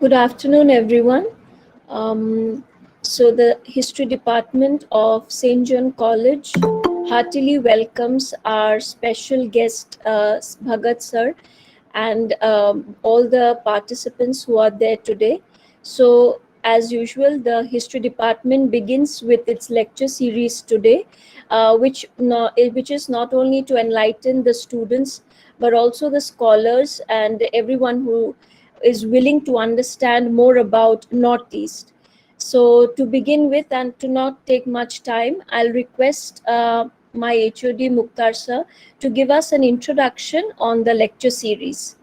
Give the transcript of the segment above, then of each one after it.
Good afternoon, everyone. So, the History Department of St. John College heartily welcomes our special guest, Bhagat sir, and all the participants who are there today. So, as usual, the History Department begins with its lecture series today, which is not only to enlighten the students but also the scholars and everyone who is willing to understand more about Northeast. So to begin with and to not take much time, I'll request my HOD Mukhtar sir to give us an introduction on the lecture series.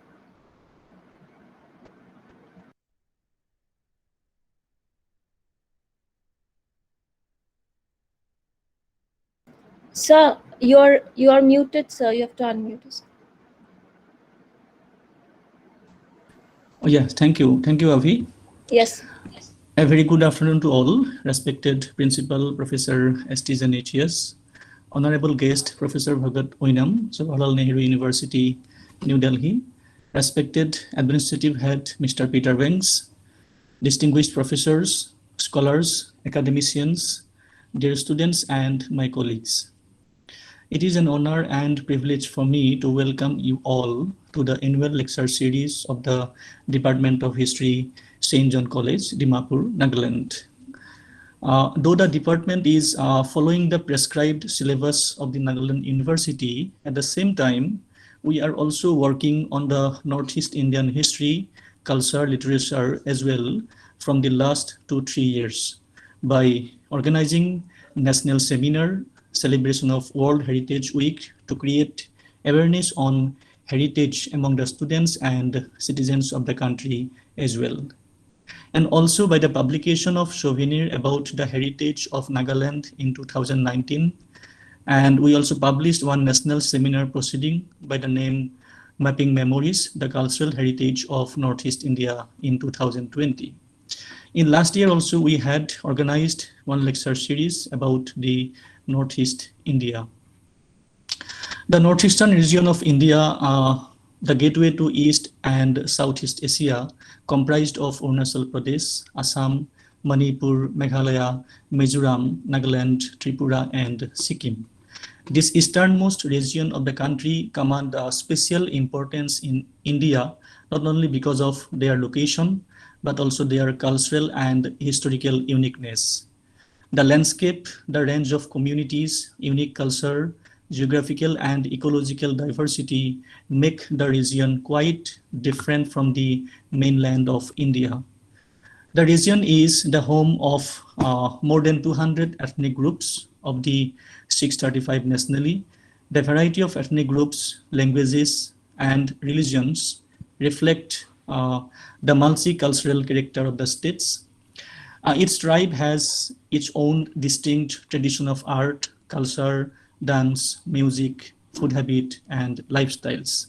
Sir, you're muted, sir. You have to unmute us. Oh, yes, thank you. Thank you, Avi. Yes. A very good afternoon to all, respected Principal Professor STs and HES, Honorable Guest Professor Bhagat Oinam, Jawaharlal Nehru University, New Delhi, respected Administrative Head Mr. Peter Banks, distinguished professors, scholars, academicians, dear students, and my colleagues. It is an honor and privilege for me to welcome you all to the annual lecture series of the Department of History, St. John College, Dimapur, Nagaland. Though the department is following the prescribed syllabus of the Nagaland University, at the same time, we are also working on the Northeast Indian history, culture, literature as well from the last 2-3 years by organizing national seminar, celebration of World Heritage Week to create awareness on heritage among the students and citizens of the country as well, and also by the publication of souvenir about the heritage of Nagaland in 2019. And we also published one national seminar proceeding by the name Mapping Memories, the Cultural Heritage of Northeast India in 2020. In last year also, we had organized one lecture series about the Northeast India. The northeastern region of India, the gateway to East and Southeast Asia, comprised of Arunachal Pradesh, Assam, Manipur, Meghalaya, Mizoram, Nagaland, Tripura, and Sikkim. This easternmost region of the country command a special importance in India, not only because of their location, but also their cultural and historical uniqueness. The landscape, the range of communities, unique culture, geographical and ecological diversity make the region quite different from the mainland of India. The region is the home of more than 200 ethnic groups of the 635 nationally. The variety of ethnic groups, languages, and religions reflect the multicultural character of the states. Each tribe has its own distinct tradition of art, culture, dance, music, food habit, and lifestyles.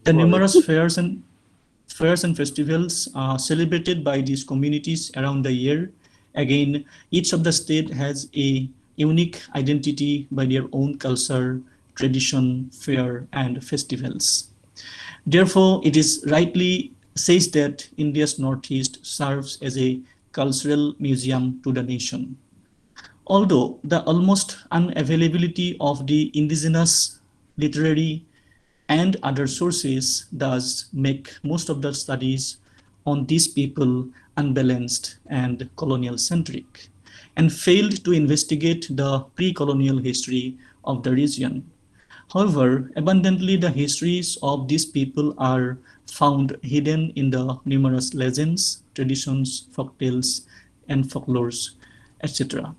The numerous fairs and festivals are celebrated by these communities around the year. Again, each of the state has a unique identity by their own culture, tradition, fair, and festivals. Therefore, it is rightly says that India's Northeast serves as a cultural museum to the nation. Although the almost unavailability of the indigenous literary and other sources does make most of the studies on these people unbalanced and colonial centric, and failed to investigate the pre-colonial history of the region. However, abundantly the histories of these people are found hidden in the numerous legends, traditions, folktales, and folklores, etc.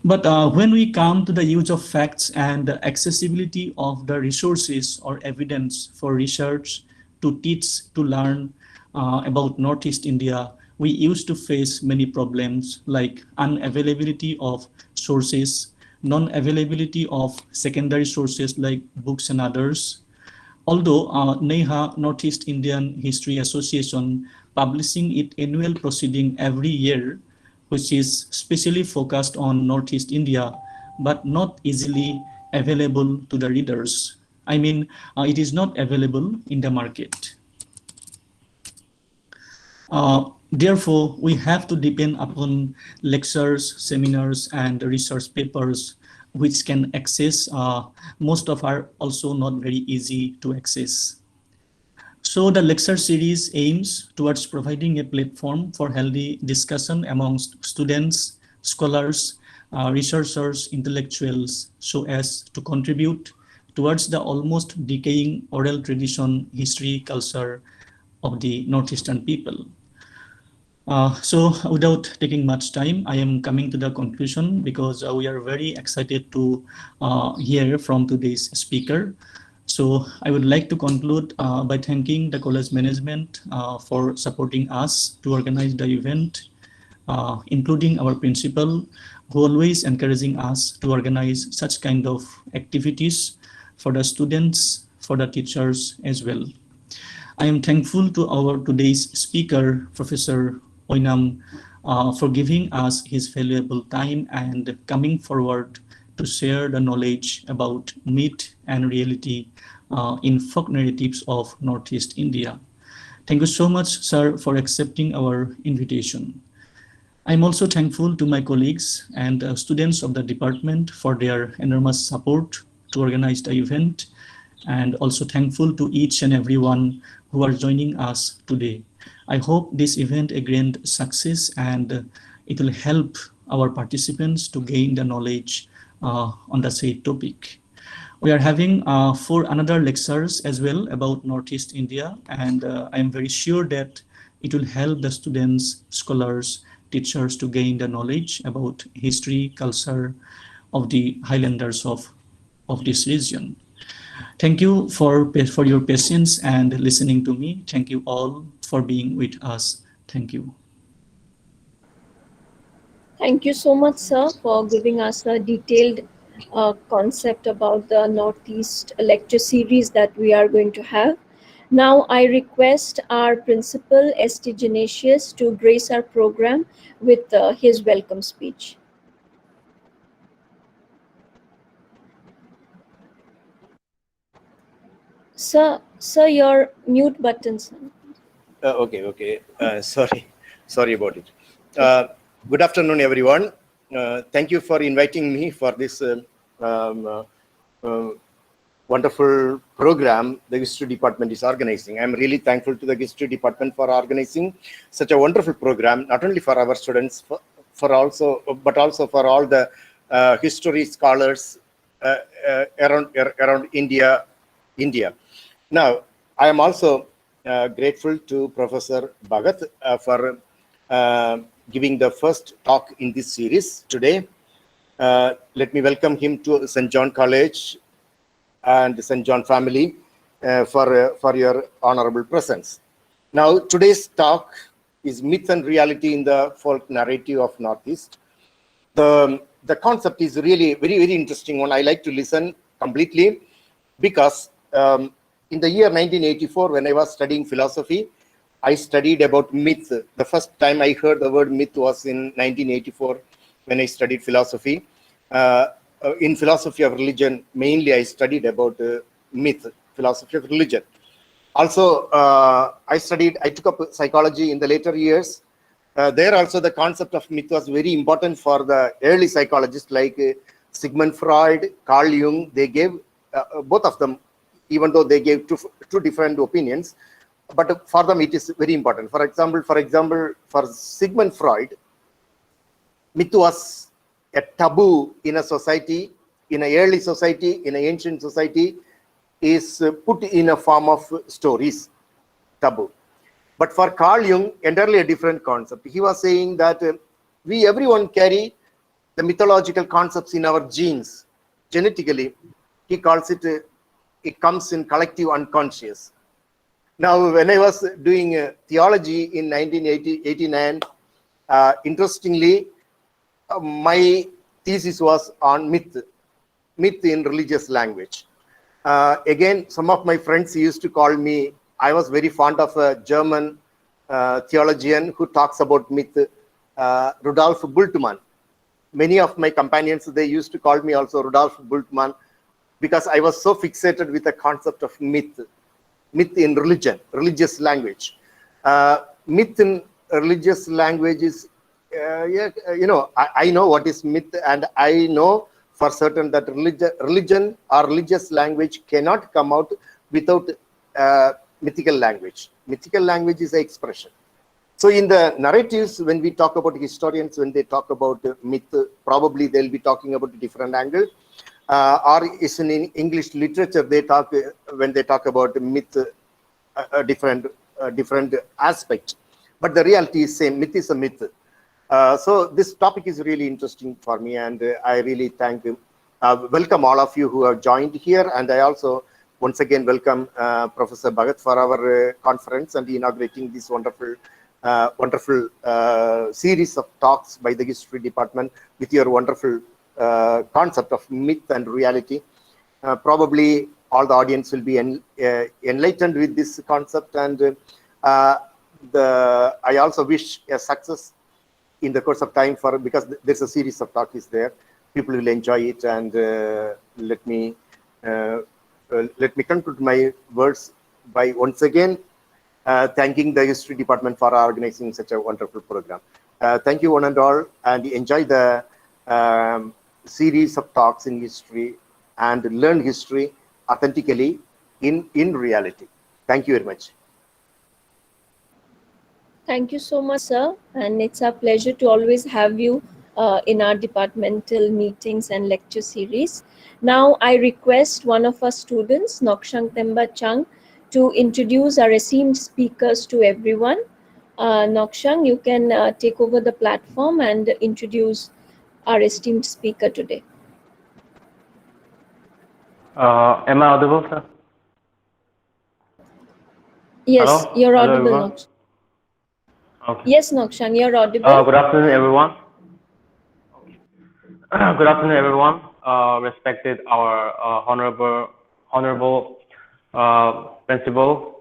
But when we come to the use of facts and the accessibility of the resources or evidence for research to teach, to learn about Northeast India, we used to face many problems like unavailability of sources, non-availability of secondary sources like books and others. Although NEHA, Northeast Indian History Association, publishing its annual proceeding every year, which is specially focused on Northeast India, but not easily available to the readers. I mean, it is not available in the market. Therefore, we have to depend upon lectures, seminars, and research papers, which can access. Most of are also not very easy to access. So the lecture series aims towards providing a platform for healthy discussion amongst students, scholars, researchers, intellectuals, so as to contribute towards the almost decaying oral tradition, history, culture of the Northeastern people. So without taking much time, I am coming to the conclusion because we are very excited to hear from today's speaker. So I would like to conclude by thanking the college management for supporting us to organize the event, including our principal, who always encouraging us to organize such kind of activities for the students, for the teachers as well. I am thankful to our today's speaker, Professor Oinam, for giving us his valuable time and coming forward to share the knowledge about myth and reality in folk narratives of Northeast India. Thank you so much, sir, for accepting our invitation. I'm also thankful to my colleagues and students of the department for their enormous support to organize the event, and also thankful to each and everyone who are joining us today. I hope this event a grand success, and it will help our participants to gain the knowledge on the said topic. We are having four another lectures as well about Northeast India, and I am very sure that it will help the students, scholars, teachers to gain the knowledge about history, culture of the Highlanders of this region. Thank you for your patience and listening to me. Thank you all for being with us. Thank you. Thank you so much, sir, for giving us a detailed concept about the Northeast lecture series that we are going to have. Now, I request our principal, St. Genesius, to grace our program with his welcome speech. Sir, your mute button, sir. Okay. Sorry about it. It's Good afternoon, everyone. Thank you for inviting me for this wonderful program the history department is organizing. I'm really thankful to the history department for organizing such a wonderful program, not only for our students, but also for all the history scholars around India. Now, I am also grateful to Professor Bhagat for giving the first talk in this series today. Let me welcome him to St. John College and St. John family for your honorable presence. Now, today's talk is Myth and Reality in the Folk Narrative of Northeast. The concept is really very interesting one. I like to listen completely because in the year 1984, when I was studying philosophy, I studied about myth. The first time I heard the word myth was in 1984 when I studied philosophy. In philosophy of religion, mainly I studied about myth, philosophy of religion. Also, I took up psychology in the later years. There also the concept of myth was very important for the early psychologists like Sigmund Freud, Carl Jung. They gave, both of them, even though they gave two different opinions, but for them it is very important. For example, for Sigmund Freud, myth was a taboo in a society, in an early society, in an ancient society, is put in a form of stories, taboo. But for Carl Jung, entirely a different concept. He was saying that everyone carry the mythological concepts in our genes, genetically. He calls it, it comes in collective unconscious. Now, when I was doing theology in 1989, interestingly, my thesis was on myth in religious language. Again, some of my friends used to call me, I was very fond of a German theologian who talks about myth, Rudolf Bultmann. Many of my companions, they used to call me also Rudolf Bultmann because I was so fixated with the concept of myth in religion, religious language. Myth in religious language is, yeah, I know what is myth, and I know for certain that religion or religious language cannot come out without mythical language. Mythical language is an expression. So in the narratives, when we talk about historians, when they talk about myth, probably they'll be talking about a different angle. Or is in English literature, they talk when they talk about myth, a different aspect. But the reality is same. Myth is a myth. So this topic is really interesting for me, and I really welcome all of you who have joined here, and I also once again welcome Professor Bhagat for our conference and inaugurating this wonderful series of talks by the history department with your wonderful concept of myth and reality. Probably all the audience will be enlightened with this concept, and I also wish a success in the course of time because there's a series of talks there. People will enjoy it, and let me conclude my words by once again thanking the history department for organizing such a wonderful program. Thank you one and all, and enjoy the series of talks in history and learn history authentically in reality. Thank you very much. Thank you so much, sir. And it's a pleasure to always have you in our departmental meetings and lecture series. Now, I request one of our students, Nokshang Temba Chang, to introduce our esteemed speakers to everyone. Nokshang, you can take over the platform and introduce our esteemed speaker today. Am I audible, sir? Yes, Hello? you're Hello, audible, everyone. Nokshang. Okay. Yes, Nokshang, you're audible. Good afternoon, everyone. Okay. Good afternoon, everyone. Respected our honorable principal,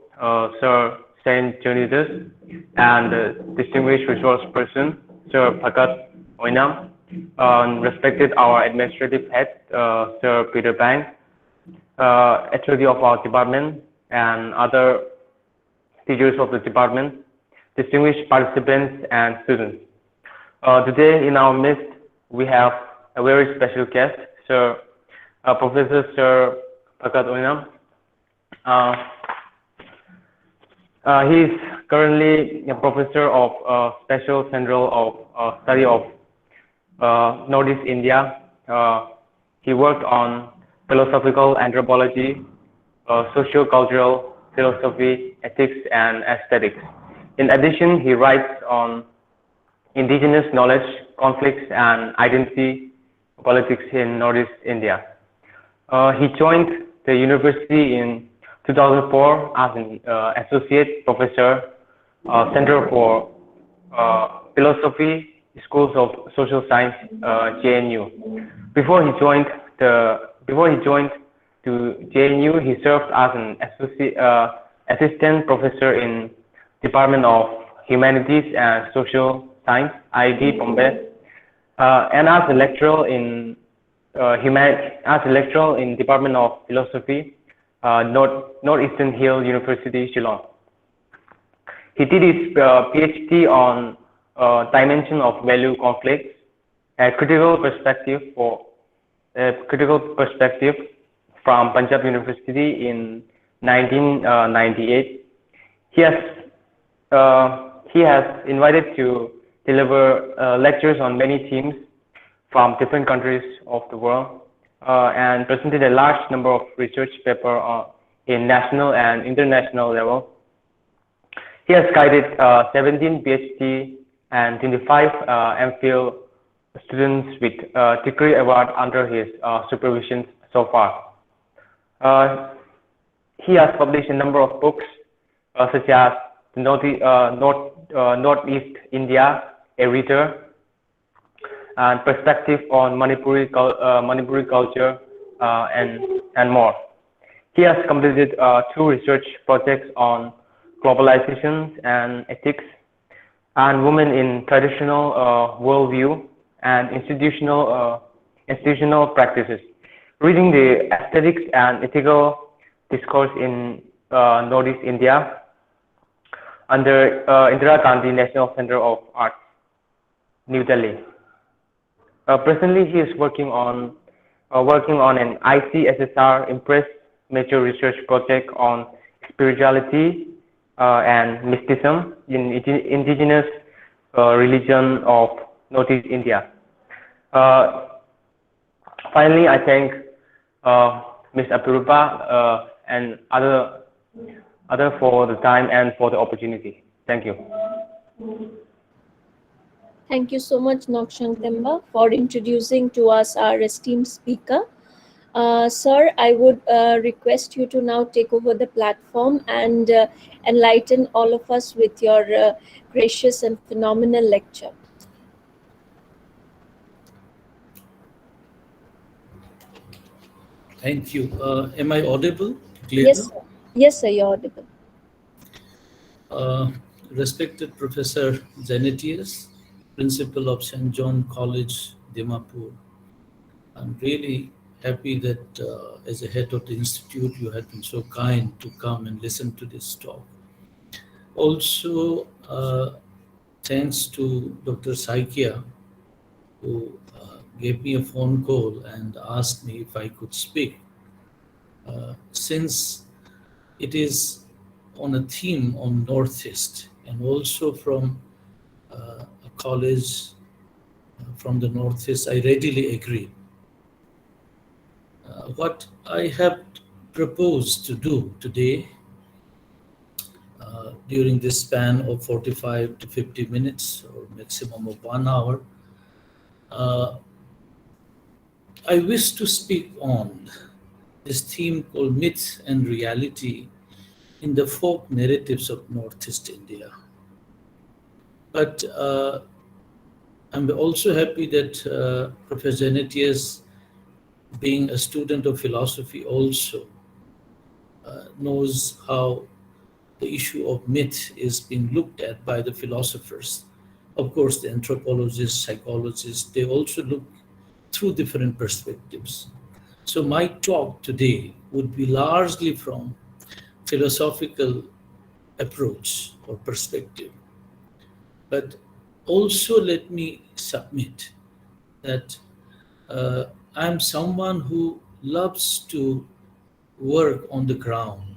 Sir Saint Johnidus, and distinguished resource person, Sir Bhagat Oinam. Respected our administrative head, Sir Peter Bang, HOD of our department, and other teachers of the department, distinguished participants and students. Today in our midst, we have a very special guest, Professor Sir Bhagat Oinam. He is currently a professor of Special Central of Study of Northeast India. He worked on philosophical anthropology, socio-cultural philosophy, ethics, and aesthetics. In addition, he writes on indigenous knowledge, conflicts, and identity politics in Northeast India. He joined the university in 2004 as an associate professor, Center for Philosophy, Schools of Social Science, JNU. Before he joined to JNU, he served as an assistant professor in Department of Humanities and Social Science, IIT Bombay, and as a lecturer in Department of Philosophy, Northeastern Hill University, Shillong. He did his PhD on dimension of value conflicts, a critical perspective from Punjab University in 1998. He has invited to deliver lectures on many themes from different countries of the world and presented a large number of research papers in national and international level. He has guided 17 PhD and 25 MPhil students with degree award under his supervision so far. He has published a number of books such as Northeast India, a Reader, and Perspective on Manipuri Culture, and more. He has completed 2 research projects on globalization and ethics, and women in traditional worldview and institutional practices, reading the aesthetics and ethical discourse in Northeast India. under Indira Gandhi National Center of Arts, New Delhi. Presently, he is working on an ICSSR Impress major research project on spirituality and mysticism in indigenous religion of Northeast India. Finally, I thank Ms. Apurupa and other for the time and for the opportunity. Thank you. Thank you so much, Nokshang Temba, for introducing to us our esteemed speaker. Sir, I would request you to now take over the platform and enlighten all of us with your gracious and phenomenal lecture. Thank you. Am I audible? Clear? Yes, sir. Yes, sir, you're audible. Respected Professor Zenitius, Principal of St. John College, Dimapur, I'm really happy that as a head of the institute, you have been so kind to come and listen to this talk. Also, thanks to Dr. Saikia, who gave me a phone call and asked me if I could speak. Since it is on a theme on Northeast and also from a college from the Northeast, I readily agree. What I have proposed to do today during this span of 45 to 50 minutes or maximum of 1 hour, I wish to speak on this theme called myth and reality in the folk narratives of Northeast India. But I'm also happy that Professor Zenitius, being a student of philosophy, also knows how the issue of myth is being looked at by the philosophers. Of course, the anthropologists, psychologists, they also look through different perspectives. So my talk today would be largely from philosophical approach or perspective. But also let me submit that I'm someone who loves to work on the ground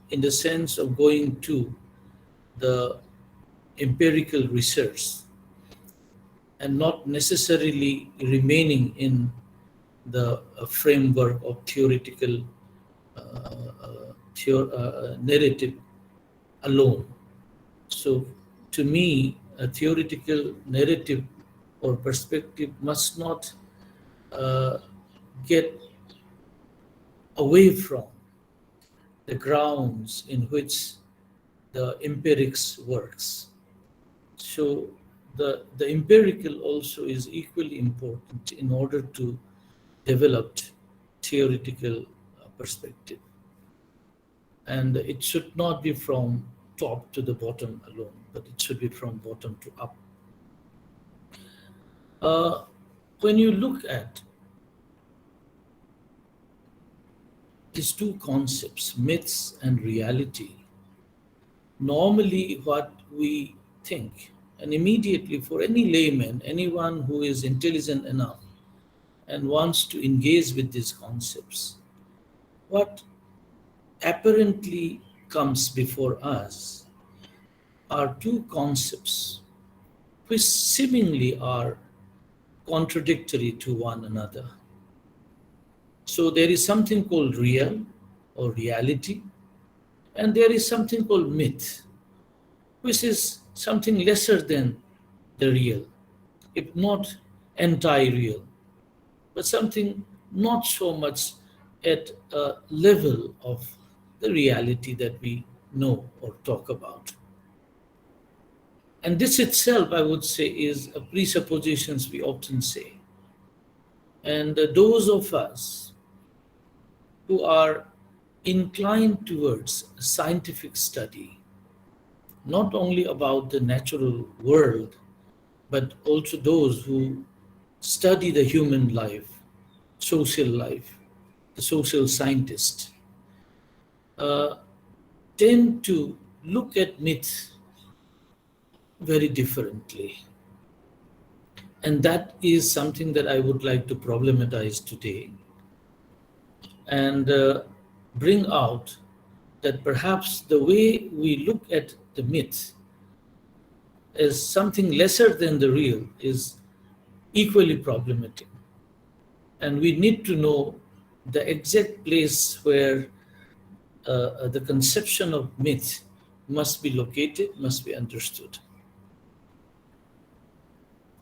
in the sense of going to the empirical research and not necessarily remaining in the framework of theoretical narrative alone. So to me, a theoretical narrative or perspective must not get away from the grounds in which the empirics works. So the empirical also is equally important in order to develop theoretical perspective. And it should not be from top to the bottom alone, but it should be from bottom to up. When you look at these two concepts, myths and reality, normally what we think, and immediately for any layman, anyone who is intelligent enough and wants to engage with these concepts, what apparently comes before us are two concepts which seemingly are contradictory to one another. So there is something called real or reality, and there is something called myth, which is something lesser than the real, if not anti-real, but something not so much at a level of the reality that we know or talk about. And this itself, I would say, is a presuppositions we often say. And those of us who are inclined towards scientific study, not only about the natural world, but also those who study the human life, the social scientist, tend to look at myth very differently. And that is something that I would like to problematize today and bring out that perhaps the way we look at the myth as something lesser than the real is equally problematic. And we need to know the exact place where the conception of myth must be located, must be understood.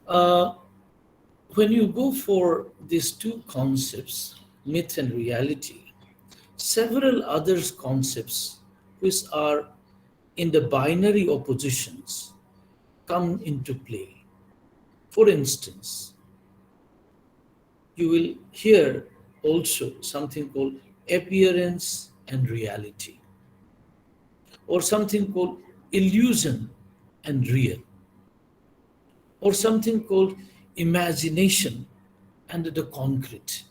Uh, when you go for these two concepts, myth and reality, several other concepts which are in the binary oppositions come into play. For instance, you will hear also something called appearance and reality, or something called illusion and real, or something called imagination and the concrete.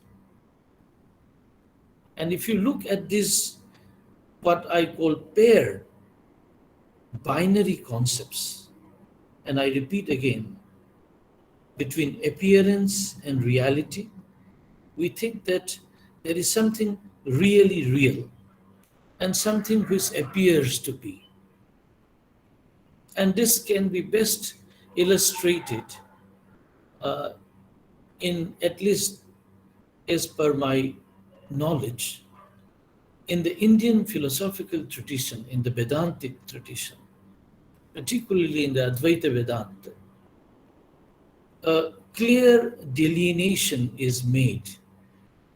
And if you look at this, what I call paired binary concepts, and I repeat again, between appearance and reality, we think that there is something really real and something which appears to be. And this can be best illustrated uh, in, at least as per my knowledge, in the Indian philosophical tradition, in the Vedantic tradition, particularly in the Advaita Vedanta, a clear delineation is made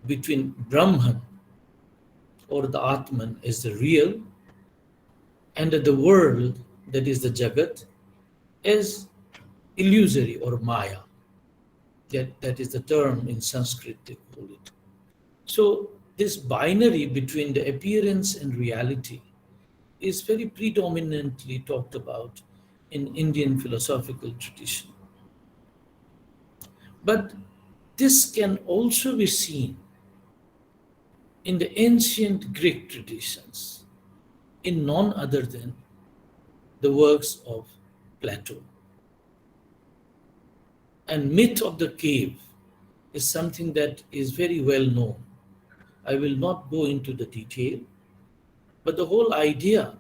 between Brahman or the Atman as the real and the world, that is the Jagat, as illusory or Maya. That is the term in Sanskrit they call it. So this binary between the appearance and reality is very predominantly talked about in Indian philosophical tradition. But this can also be seen in the ancient Greek traditions, in none other than the works of Plato. And myth of the cave is something that is very well known. I will not go into the detail, but the whole idea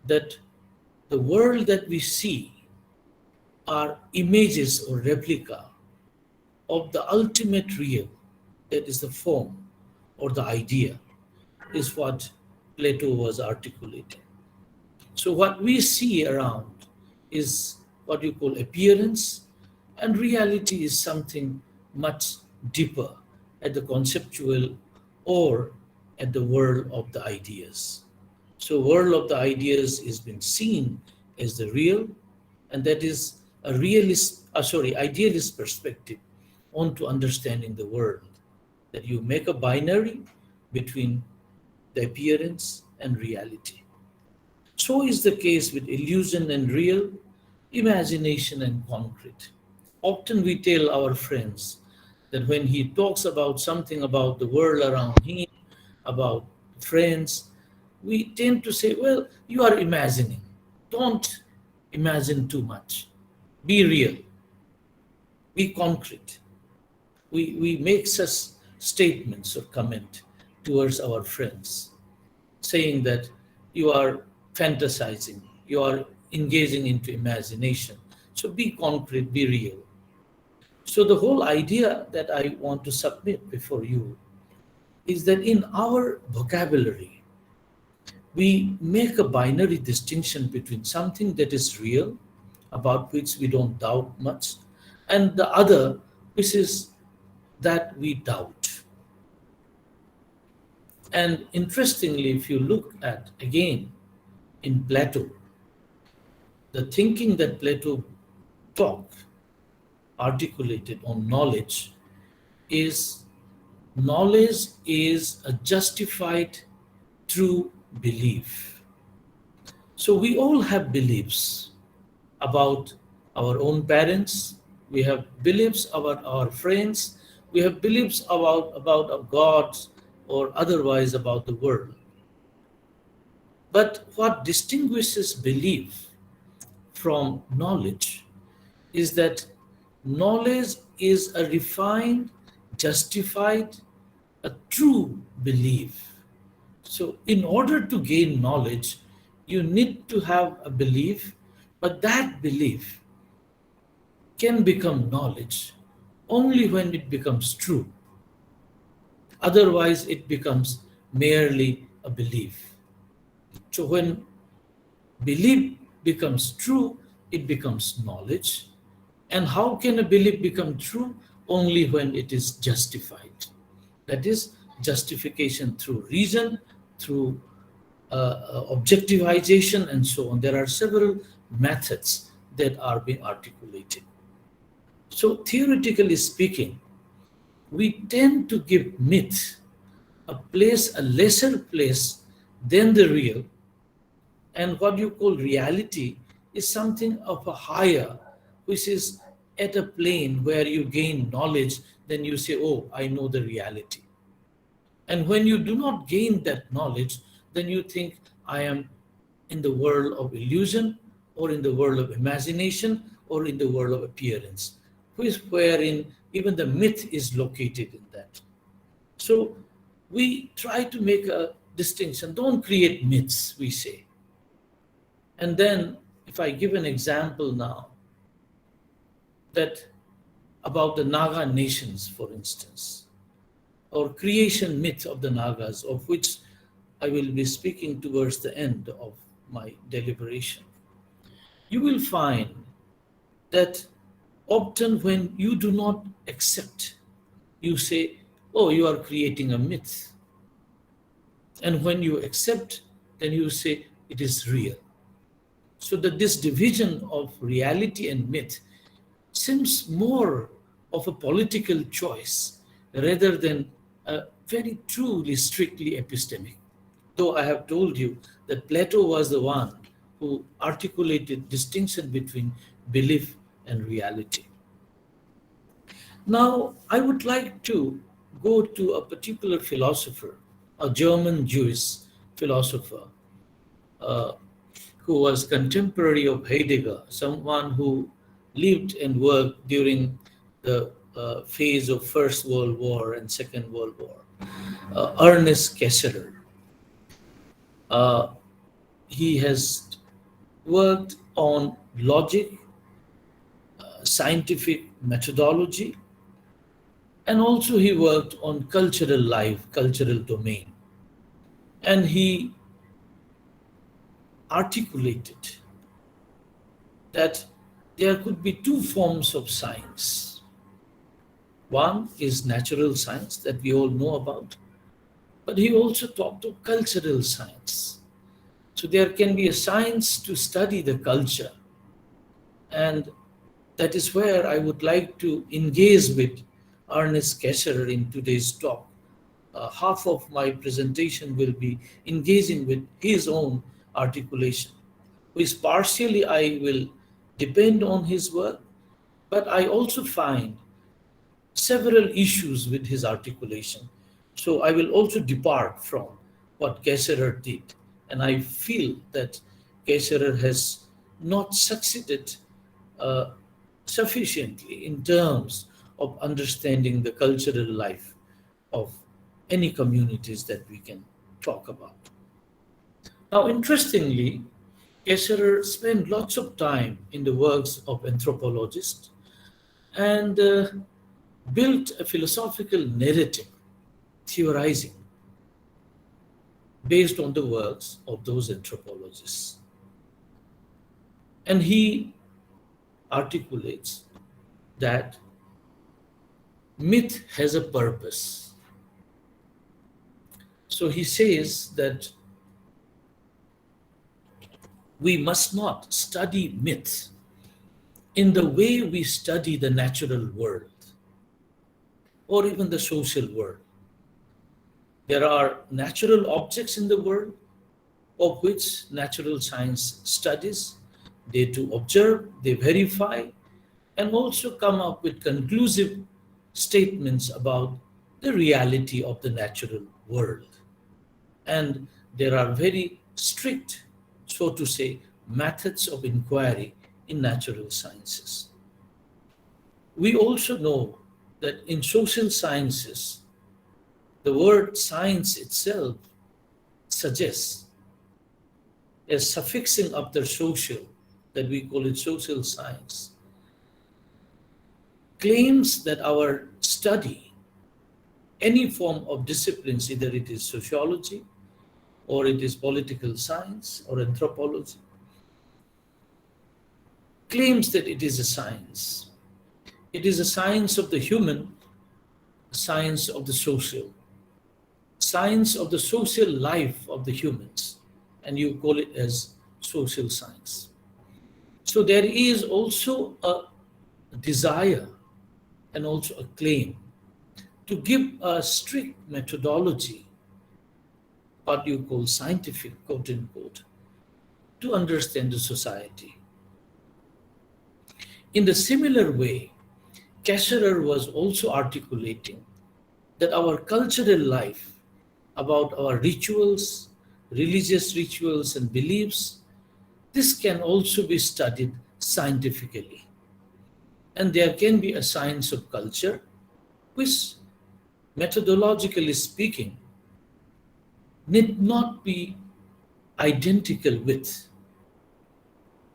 that the world that we see are images or replica of the ultimate real, that is the form or the idea, is what Plato was articulating. So what we see around is what you call appearance, and reality is something much deeper at the conceptual or at the world of the ideas. So world of the ideas is been seen as the real, and that is a idealist perspective onto understanding the world. That you make a binary between the appearance and reality. So is the case with illusion and real, imagination and concrete. Often we tell our friends that when he talks about something about the world around him, about friends, we tend to say, well, you are imagining. Don't imagine too much. Be real. Be concrete. We make such statements or comment towards our friends, saying that you are fantasizing, you are engaging into imagination. So be concrete, be real. So the whole idea that I want to submit before you is that in our vocabulary, we make a binary distinction between something that is real, about which we don't doubt much, and the other, which is that we doubt. And interestingly, if you look at again in Plato, the thinking that Plato taught, articulated on knowledge, is knowledge is a justified true belief. So we all have beliefs about our own parents, we have beliefs about our friends, we have beliefs about our gods or otherwise about the world. But what distinguishes belief from knowledge is that knowledge is a refined, justified, a true belief. So, in order to gain knowledge, you need to have a belief, but that belief can become knowledge only when it becomes true. Otherwise, it becomes merely a belief. So, when belief becomes true, it becomes knowledge. And how can a belief become true? Only when it is justified. That is, justification through reason, through objectivization, and so on. There are several methods that are being articulated. So, theoretically speaking, we tend to give myth a lesser place than the real, and what you call reality is something of a higher, which is at a plane where you gain knowledge, then you say, oh, I know the reality. And when you do not gain that knowledge, then you think, I am in the world of illusion, or in the world of imagination, or in the world of appearance, wherein even the myth is located in that. So we try to make a distinction. Don't create myths, we say. And then, if I give an example now, that about the Naga nations, for instance, or creation myth of the Nagas, of which I will be speaking towards the end of my deliberation, you will find that often when you do not accept, you say, oh, you are creating a myth. And when you accept, then you say it is real. So that this division of reality and myth seems more of a political choice rather than a very truly strictly epistemic. Though I have told you that Plato was the one who articulated distinction between belief and reality. Now, I would like to go to a particular philosopher, a German Jewish philosopher, uh, who was contemporary of Heidegger, someone who lived and worked during the phase of First World War and Second World War, Ernest Cassirer. Uh, he has worked on logic, scientific methodology, and also he worked on cultural life, cultural domain. And he articulated that there could be two forms of science. One is natural science that we all know about, but he also talked of cultural science. So there can be a science to study the culture, and that is where I would like to engage with Ernest Cassirer in today's talk. Half of my presentation will be engaging with his own articulation, which partially I will depend on his work, but I also find several issues with his articulation. So I will also depart from what Cassirer did. And I feel that Cassirer has not succeeded uh, sufficiently in terms of understanding the cultural life of any communities that we can talk about. Now, interestingly, Cassirer spent lots of time in the works of anthropologists and built a philosophical narrative, theorizing, based on the works of those anthropologists. And he articulates that myth has a purpose. So he says that we must not study myth in the way we study the natural world or even the social world. There are natural objects in the world of which natural science studies. They do observe, they verify, and also come up with conclusive statements about the reality of the natural world. And there are very strict, so to say, methods of inquiry in natural sciences. We also know that in social sciences, the word science itself suggests a suffixing after social, that we call it social science, claims that our study, any form of disciplines, either it is sociology or it is political science or anthropology, claims that it is a science. It is a science of the human, a science of the social, science of the social life of the humans, and you call it as social science. So there is also a desire and also a claim to give a strict methodology, what you call scientific, quote unquote, to understand the society. In the similar way, Kasherer was also articulating that our cultural life, about our rituals, religious rituals and beliefs, this can also be studied scientifically. And there can be a science of culture, which, methodologically speaking, need not be identical with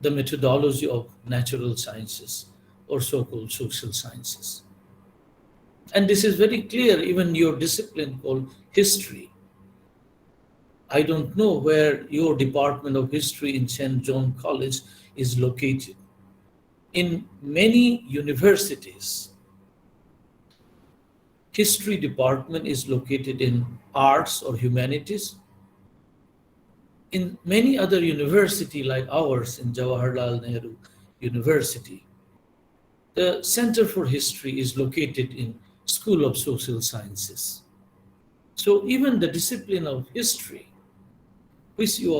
the methodology of natural sciences or so-called social sciences. And this is very clear, even your discipline called history. I don't know where your Department of History in St. John College is located. In many universities, history department is located in arts or humanities. In many other universities like ours in Jawaharlal Nehru University, the Center for History is located in School of Social Sciences. So even the discipline of history, which you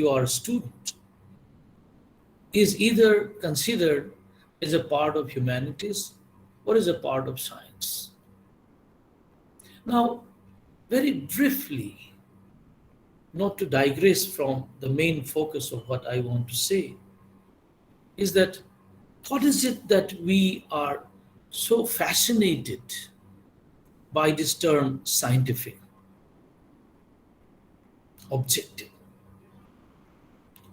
are a student, is either considered as a part of humanities or as a part of science. Now, very briefly, not to digress from the main focus of what I want to say, is that what is it that we are so fascinated by this term scientific, objective?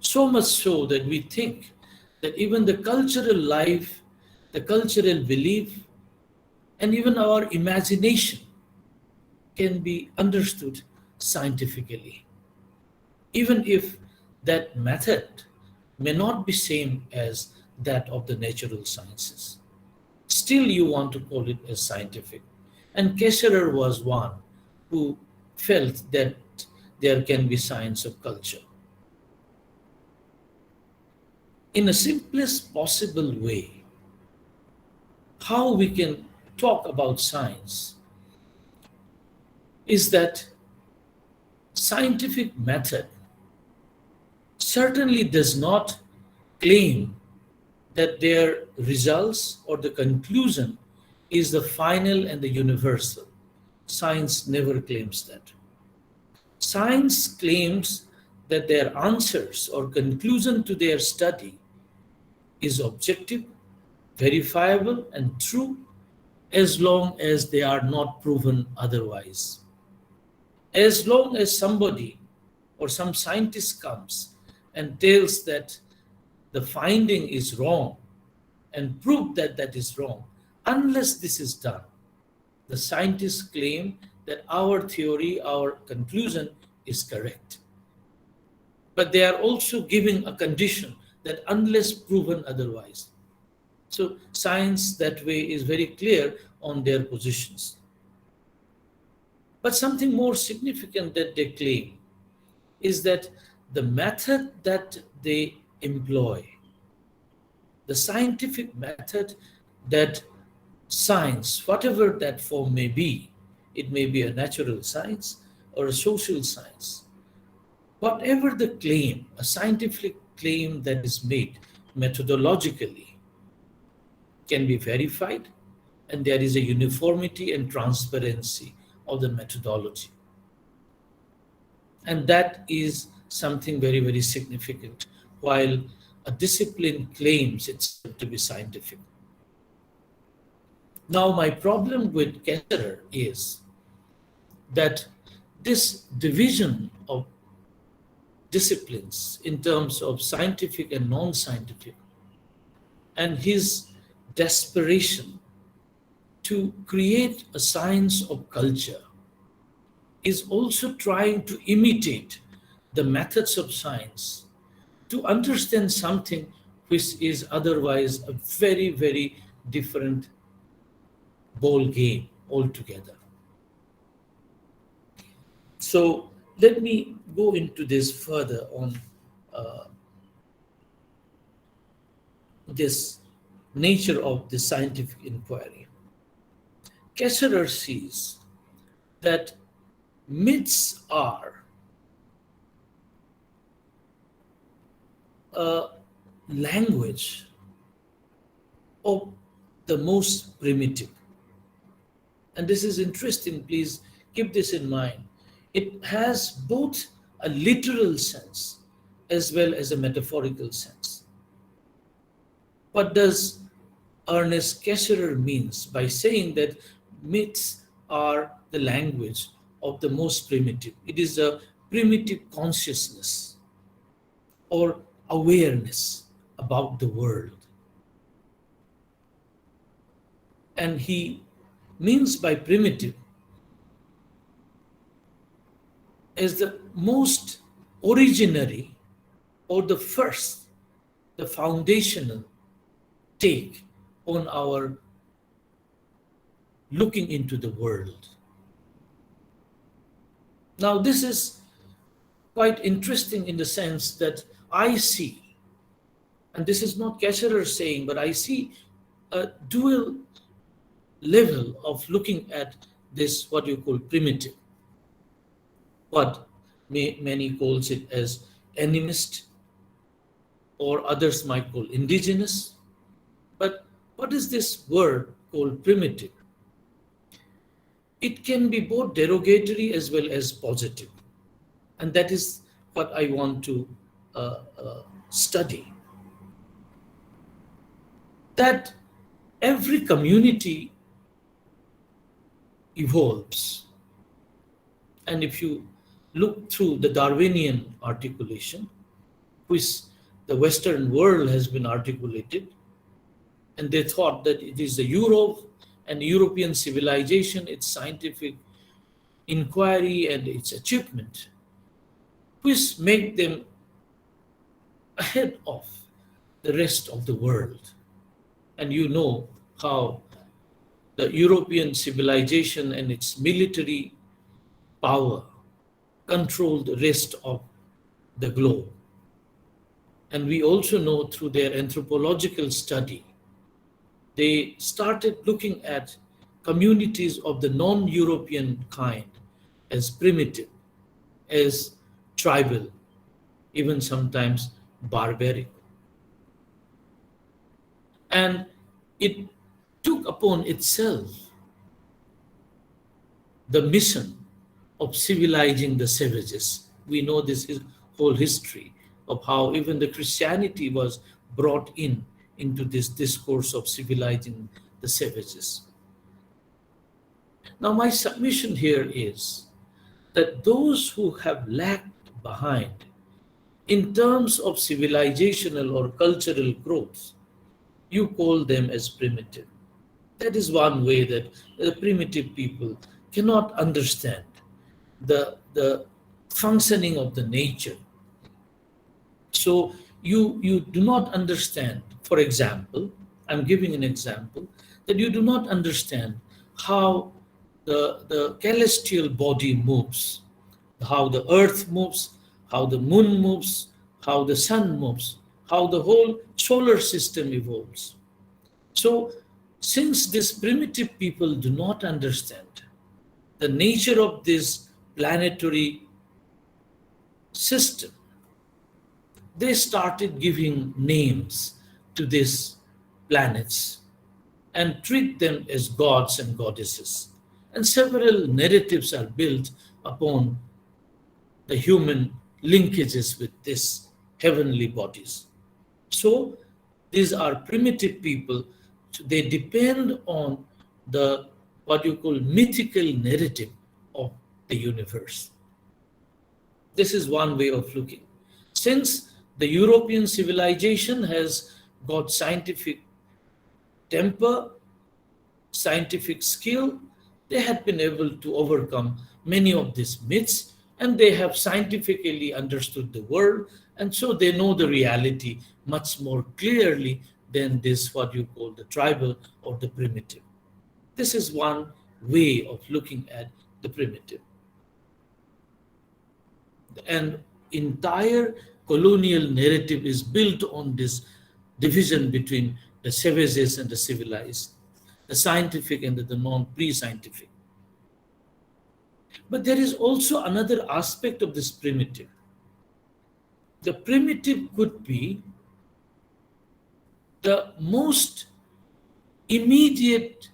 So much so that we think that even the cultural life, the cultural belief, and even our imagination can be understood scientifically, even if that method may not be same as that of the natural sciences. Still you want to call it as scientific. And Kesserer was one who felt that there can be science of culture. In the simplest possible way, how we can talk about science is that scientific method certainly does not claim that their results or the conclusion is the final and the universal. Science never claims that. Science claims that their answers or conclusion to their study is objective, verifiable, and true as long as they are not proven otherwise. As long as somebody or some scientist comes and tells that the finding is wrong and prove that that is wrong, unless this is done, the scientists claim that our theory, our conclusion is correct. But they are also giving a condition that unless proven otherwise. So science that way is very clear on their positions. But something more significant that they claim is that the method that they employ, the scientific method that science, whatever that form may be, it may be a natural science or a social science, whatever the claim, a scientific claim that is made methodologically can be verified, and there is a uniformity and transparency of the methodology. And that is something very, very significant, while a discipline claims itself to be scientific. Now, my problem with Kessler is that this division of disciplines in terms of scientific and non-scientific, and his desperation to create a science of culture, is also trying to imitate the methods of science to understand something which is otherwise a very, very different ball game altogether. So let me go into this further on this nature of the scientific inquiry. Kessler sees that myths are a language of the most primitive. And this is interesting, please keep this in mind. It has both a literal sense as well as a metaphorical sense. What does Ernest Kessler means by saying that myths are the language of the most primitive? It is a primitive consciousness or awareness about the world. And he means by primitive as the most originary or the first, the foundational take on our looking into the world. Now, this is quite interesting in the sense that I see, and this is not Kessler saying, but I see a dual level of looking at this, what you call primitive. What many calls it as animist, or others might call indigenous. But what is this word called primitive? It can be both derogatory as well as positive. And that is what I want to study. That every community evolves. And if you look through the Darwinian articulation, which the Western world has been articulated, and they thought that it is the Europe and European civilization, its scientific inquiry and its achievement, which make them ahead of the rest of the world. And you know how the European civilization and its military power controlled the rest of the globe. And we also know through their anthropological study, they started looking at communities of the non-European kind as primitive, as tribal, even sometimes barbaric. And it took upon itself the mission of civilizing the savages. We know this is whole history of how even the Christianity was brought into this discourse of civilizing the savages. Now, my submission here is that those who have lagged behind in terms of civilizational or cultural growth, you call them as primitive. That is one way that the primitive people cannot understand the functioning of the nature. So you do not understand, for example, I'm giving an example, that you do not understand how the celestial body moves, how the earth moves, how the moon moves, how the sun moves, how the whole solar system evolves. So since these primitive people do not understand the nature of this planetary system, they started giving names to these planets and treat them as gods and goddesses. And several narratives are built upon the human linkages with this heavenly bodies. So these are primitive people. So they depend on the what you call mythical narrative of the universe. This is one way of looking. Since the European civilization has got scientific temper, scientific skill, they had been able to overcome many of these myths, and they have scientifically understood the world, and so they know the reality much more clearly than this what you call the tribal or the primitive. This is one way of looking at the primitive. And entire colonial narrative is built on this division between the savages and the civilized, the scientific and the non-pre-scientific. But there is also another aspect of this primitive. The primitive could be the most immediate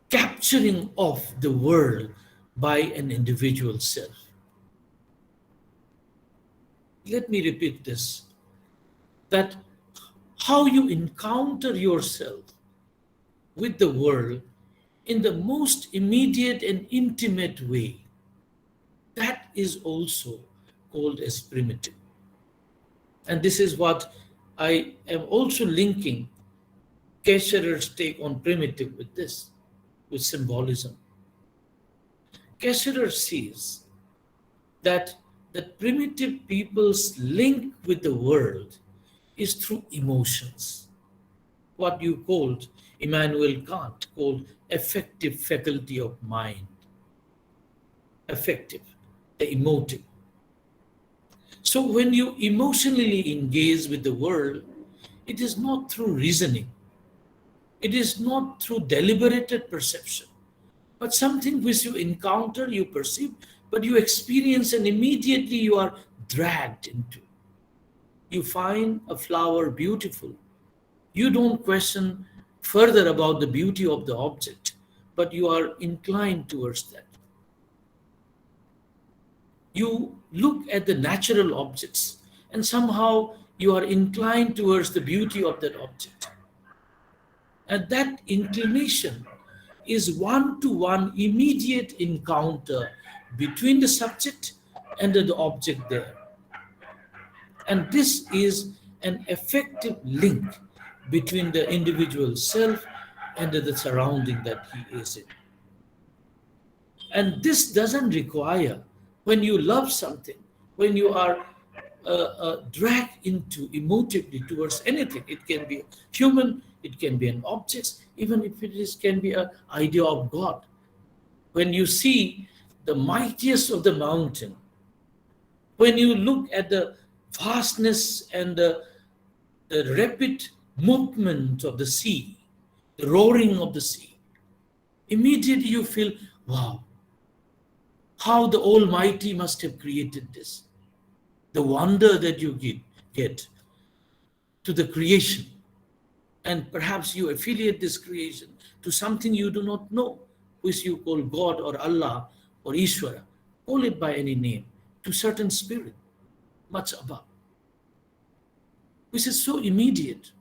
capturing of the world by an individual self. Let me repeat this, that how you encounter yourself with the world in the most immediate and intimate way, that is also called as primitive. And this is what I am also linking Kesherer's take on primitive with this, with symbolism. Kesherer sees that the primitive people's link with the world is through emotions, what you called, Immanuel Kant called affective faculty of mind. Affective, the emotive. So when you emotionally engage with the world, it is not through reasoning, it is not through deliberated perception, but something which you encounter, you perceive, but you experience, and immediately you are dragged into. You find a flower beautiful. You don't question further about the beauty of the object, but you are inclined towards that. You look at the natural objects, and somehow you are inclined towards the beauty of that object. And that inclination is one-to-one immediate encounter between the subject and the object there. And this is an effective link between the individual self and the surrounding that he is in. And this doesn't require, when you love something, when you are dragged into emotively towards anything, it can be human, it can be an object, even if it is can be an idea of God. When you see the mightiest of the mountain, when you look at the vastness and the rapid movement of the sea, the roaring of the sea, immediately you feel, wow, how the Almighty must have created this. The wonder that you get to the creation. And perhaps you affiliate this creation to something you do not know, which you call God or Allah or Ishvara. Call it by any name, to certain spirit, much above, which is so immediate.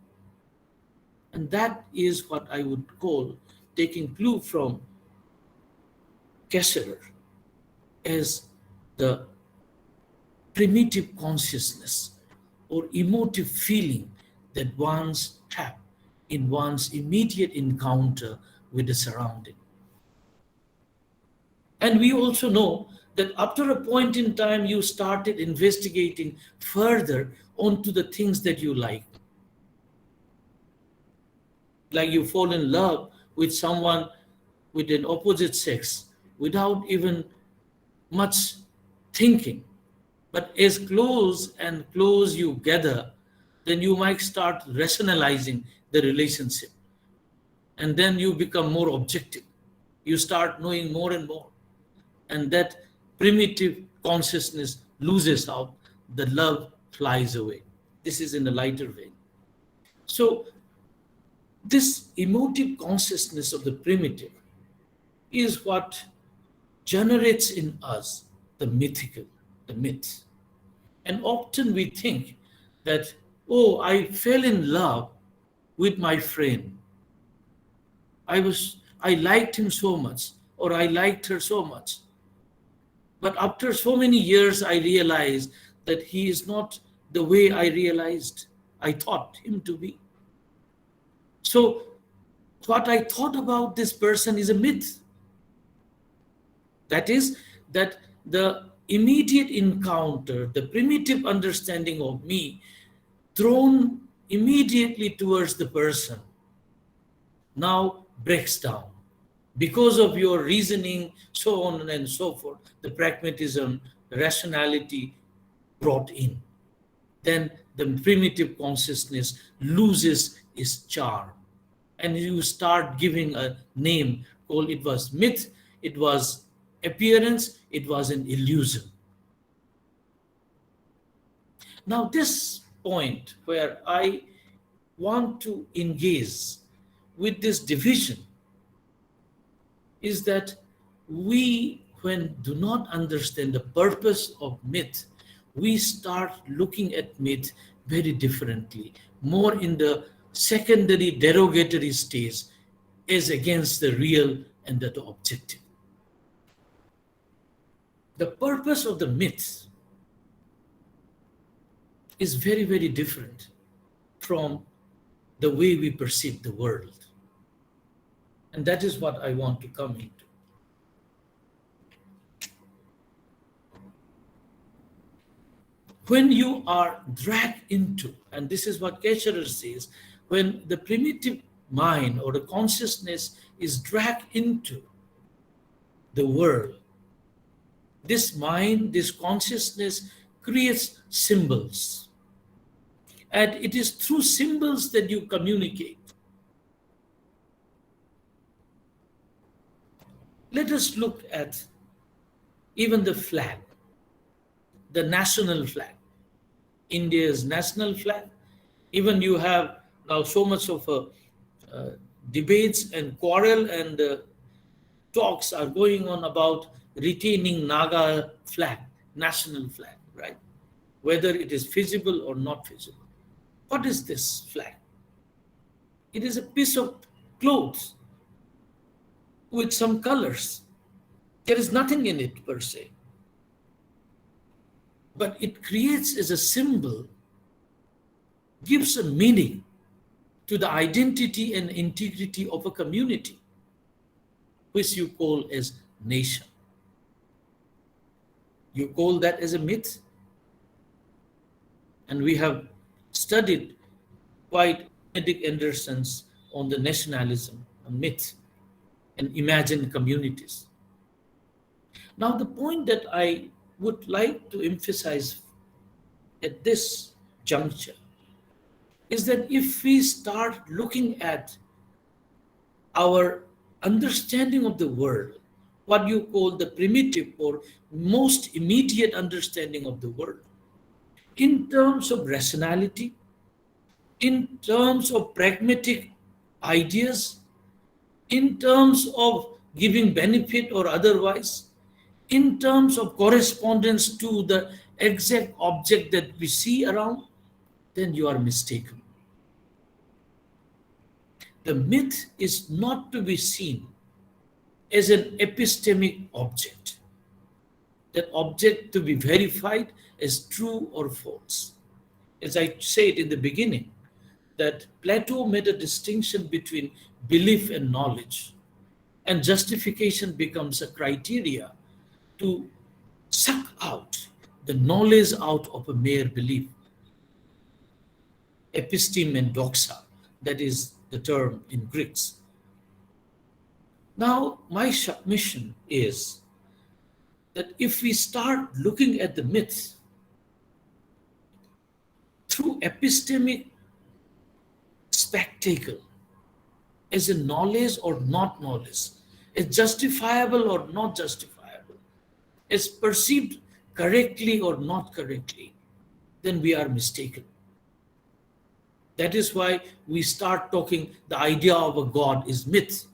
And that is what I would call, taking clue from Kesserer, as the primitive consciousness or emotive feeling that one's have in one's immediate encounter with the surrounding. And we also know that after a point in time, you started investigating further onto the things that you like. Like you fall in love with someone with an opposite sex without even much thinking. But as close and close you gather, then you might start rationalizing the relationship. And then you become more objective. You start knowing more and more. And that primitive consciousness loses out. The love flies away. This is in a lighter vein. So this emotive consciousness of the primitive is what generates in us the mythical, the myth. And often we think that, oh, I fell in love with my friend. I liked him so much, or I liked her so much. But after so many years, I realized that he is not the way I thought him to be. So, what I thought about this person is a myth. That is, that the immediate encounter, the primitive understanding of me, thrown immediately towards the person, now breaks down. Because of your reasoning, so on and so forth, the pragmatism, the rationality brought in. Then the primitive consciousness loses its charm. And you start giving a name called, it was myth, it was appearance, it was an illusion. Now, this point where I want to engage with this division is that we, when do not understand the purpose of myth, we start looking at myth very differently, more in the secondary derogatory stage as against the real and the objective. The purpose of the myth is very, very different from the way we perceive the world. And that is what I want to come into. When you are dragged into, and this is what Kecherer says, when the primitive mind or the consciousness is dragged into the world, this mind, this consciousness creates symbols. And it is through symbols that you communicate. Let us look at even the flag, the national flag, India's national flag. Even you have now so much of debates and quarrel and talks are going on about retaining Naga flag, national flag, right? Whether it is feasible or not feasible. What is this flag? It is a piece of clothes with some colors. There is nothing in it per se. But it creates as a symbol, gives a meaning to the identity and integrity of a community, which you call as nation. You call that as a myth? And we have studied quite Benedict Anderson's on the nationalism, a myth, and imagined communities. Now, the point that I would like to emphasize at this juncture is that if we start looking at our understanding of the world, what you call the primitive or most immediate understanding of the world, in terms of rationality, in terms of pragmatic ideas, in terms of giving benefit or otherwise, in terms of correspondence to the exact object that we see around, then you are mistaken. The myth is not to be seen as an epistemic object, that object to be verified as true or false. As I said in the beginning, that Plato made a distinction between belief and knowledge, and justification becomes a criteria to suck out the knowledge out of a mere belief. Episteme and doxa, that is the term in Greeks. Now, my submission is that if we start looking at the myths through epistemic spectacle, as a knowledge or not knowledge, as justifiable or not justifiable, as perceived correctly or not correctly, then we are mistaken. That is why we start talking the idea of a God is myth.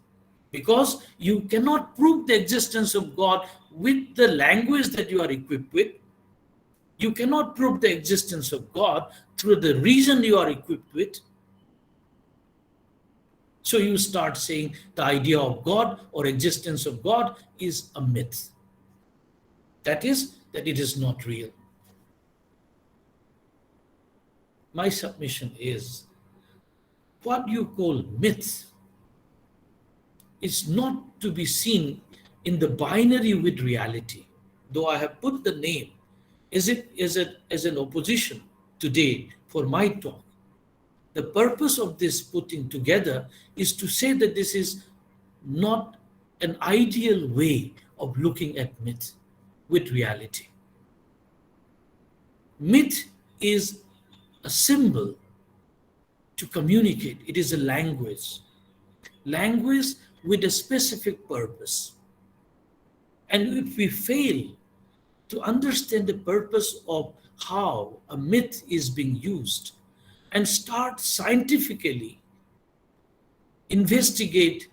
because you cannot prove the existence of God with the language that you are equipped with. You cannot prove the existence of God through the reason you are equipped with. So you start saying the idea of God or existence of God is a myth. That is, that it is not real. My submission is, what you call myth is not to be seen in the binary with reality. Though I have put the name as an opposition today for my talk. The purpose of this putting together is to say that this is not an ideal way of looking at myth with reality. Myth is a symbol to communicate. It is a language with a specific purpose. And if we fail to understand the purpose of how a myth is being used and start scientifically investigate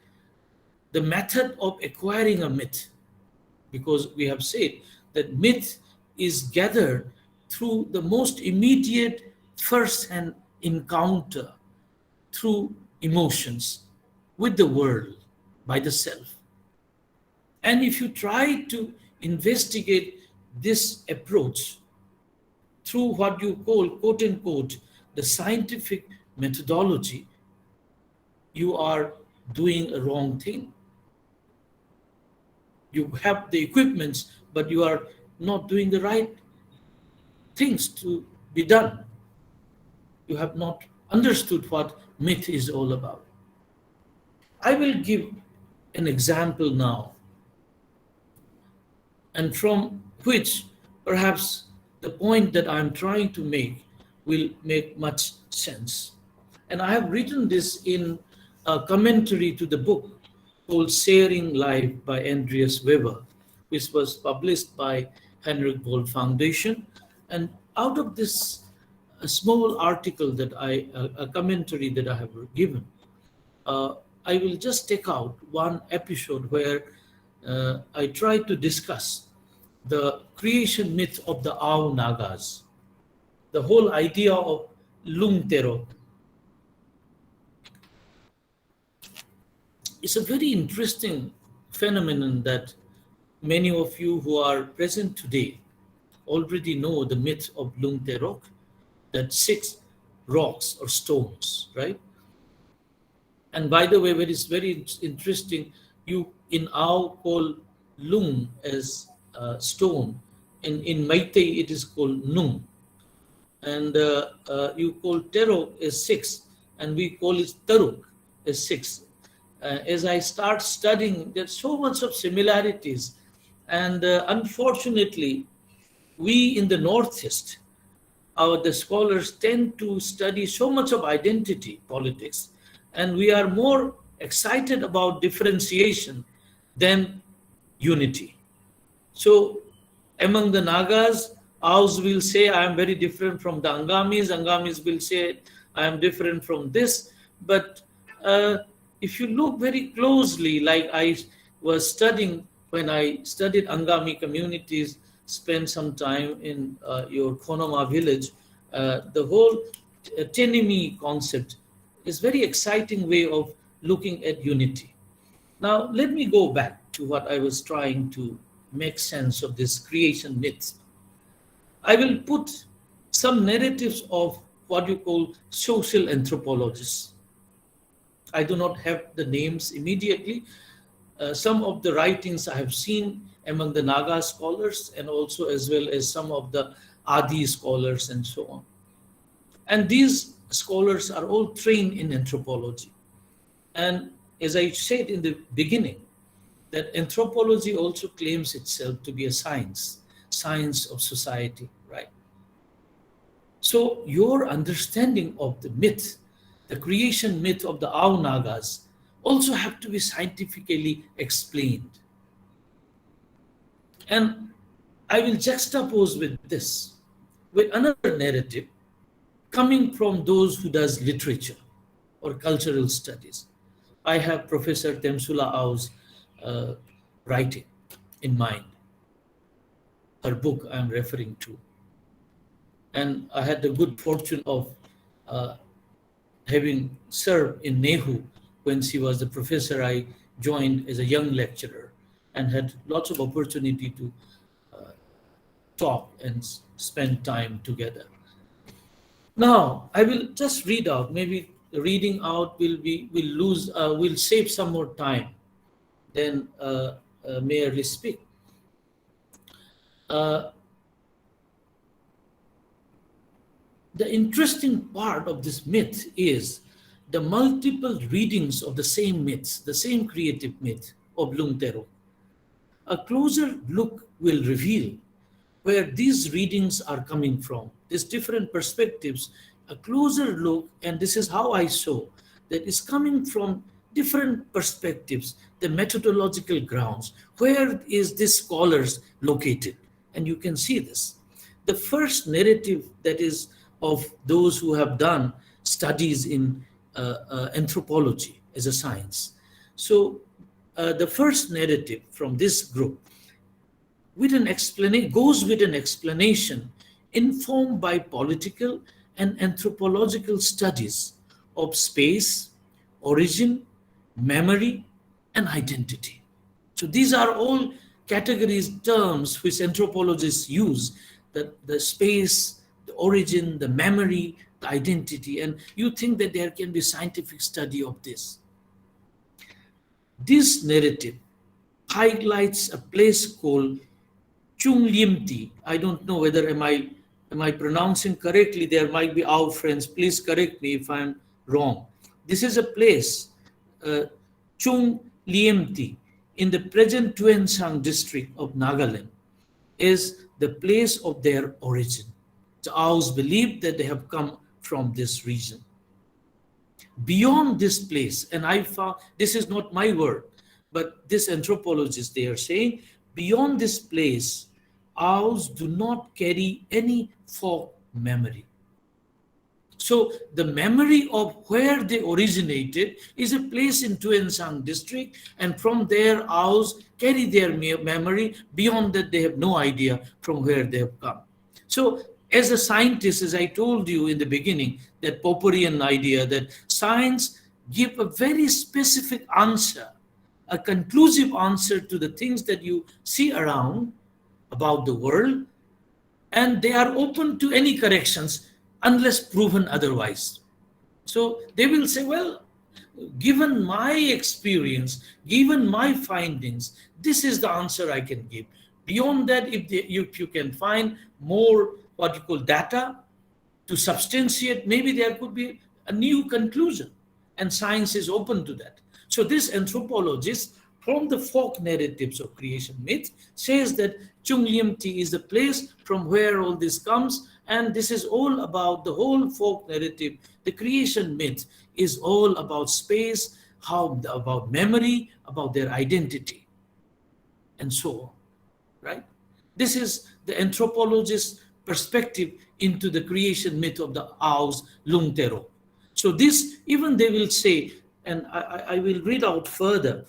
the method of acquiring a myth, because we have said that myth is gathered through the most immediate first-hand encounter through emotions with the world by the self. And if you try to investigate this approach through what you call, quote unquote, the scientific methodology, you are doing a wrong thing. You have the equipments, but you are not doing the right things to be done. You have not understood what myth is all about. I will give an example now, and from which perhaps the point that I'm trying to make will make much sense. And I have written this in a commentary to the book called Sharing Life by Andreas Weber, which was published by Heinrich Böll Foundation. And out of this a small article that a commentary that I have given, I will just take out one episode where I try to discuss the creation myth of the Ao Nagas, the whole idea of Lung Terok. It's a very interesting phenomenon that many of you who are present today already know the myth of Lung Terok, that 6 rocks or stones, right? And by the way, it is very interesting, you in Ao call Lung as stone, in Meitei it is called Nung, and you call Terok as 6, and we call it Taruk as 6. As I start studying, there's so much of similarities, and unfortunately, we in the Northeast, the scholars tend to study so much of identity politics, and we are more excited about differentiation than unity. So among the Nagas, Aos will say, I am very different from the Angamis. Angamis will say, I am different from this. But if you look very closely, like I was studying when I studied Angami communities, spent some time in your Konoma village, the whole Tenimi concept is very exciting way of looking at unity. Now, let me go back to what I was trying to make sense of this creation myth. I will put some narratives of what you call social anthropologists. I do not have the names immediately. Some of the writings I have seen among the Naga scholars, and also as well as some of the Adi scholars and so on. And these scholars are all trained in anthropology. And as I said in the beginning, that anthropology also claims itself to be a science of society, right? So your understanding of the myth, the creation myth of the Ao Nagas, also have to be scientifically explained. And I will juxtapose with this, with another narrative coming from those who does literature or cultural studies. I have Professor Temsula Au's writing in mind, her book I'm referring to. And I had the good fortune of uh, having served in Nehu when she was the professor. I joined as a young lecturer and had lots of opportunity to talk and spend time together. Now, I will just read out. Maybe reading out will save some more time than merely speak. Uh, the interesting part of this myth is the multiple readings of the same myths, the same creative myth of Lungtero. A closer look will reveal where these readings are coming from, these different perspectives. A closer look, and this is how I saw that is coming from different perspectives, the methodological grounds. Where is this scholars located? And you can see this. The first narrative that is of those who have done studies in anthropology as a science. So the first narrative from this group goes with an explanation informed by political and anthropological studies of space, origin, memory, and identity. So these are all categories, terms which anthropologists use, the space, the origin, the memory, the identity, and you think that there can be scientific study of this. This narrative highlights a place called Chunglimti. I don't know whether am I pronouncing correctly. There might be our friends. Please correct me if I'm wrong. This is a place, Chunglimti, in the present Tuensang district of Nagaland, is the place of their origin. The Aos believe that they have come from this region. Beyond this place, and I found this is not my word, but this anthropologist, they are saying, beyond this place, Aos do not carry any folk memory. So the memory of where they originated is a place in Tuensang district, and from there Aos carry their memory. Beyond that, they have no idea from where they have come. So as a scientist, as I told you in the beginning, that Popperian idea that science give a very specific answer, a conclusive answer to the things that you see around about the world, and they are open to any corrections unless proven otherwise. So they will say, well, given my experience, given my findings, this is the answer I can give. Beyond that, if you can find more what you call data to substantiate, maybe there could be a new conclusion, and science is open to that. So this anthropologist, from the folk narratives of creation myth, says that Chunglimti is the place from where all this comes, and this is all about the whole folk narrative. The creation myth is all about space, about memory, about their identity, and so on, right? This is the anthropologist's perspective into the creation myth of the Aos Lungtero. So this, even they will say, and I will read out further.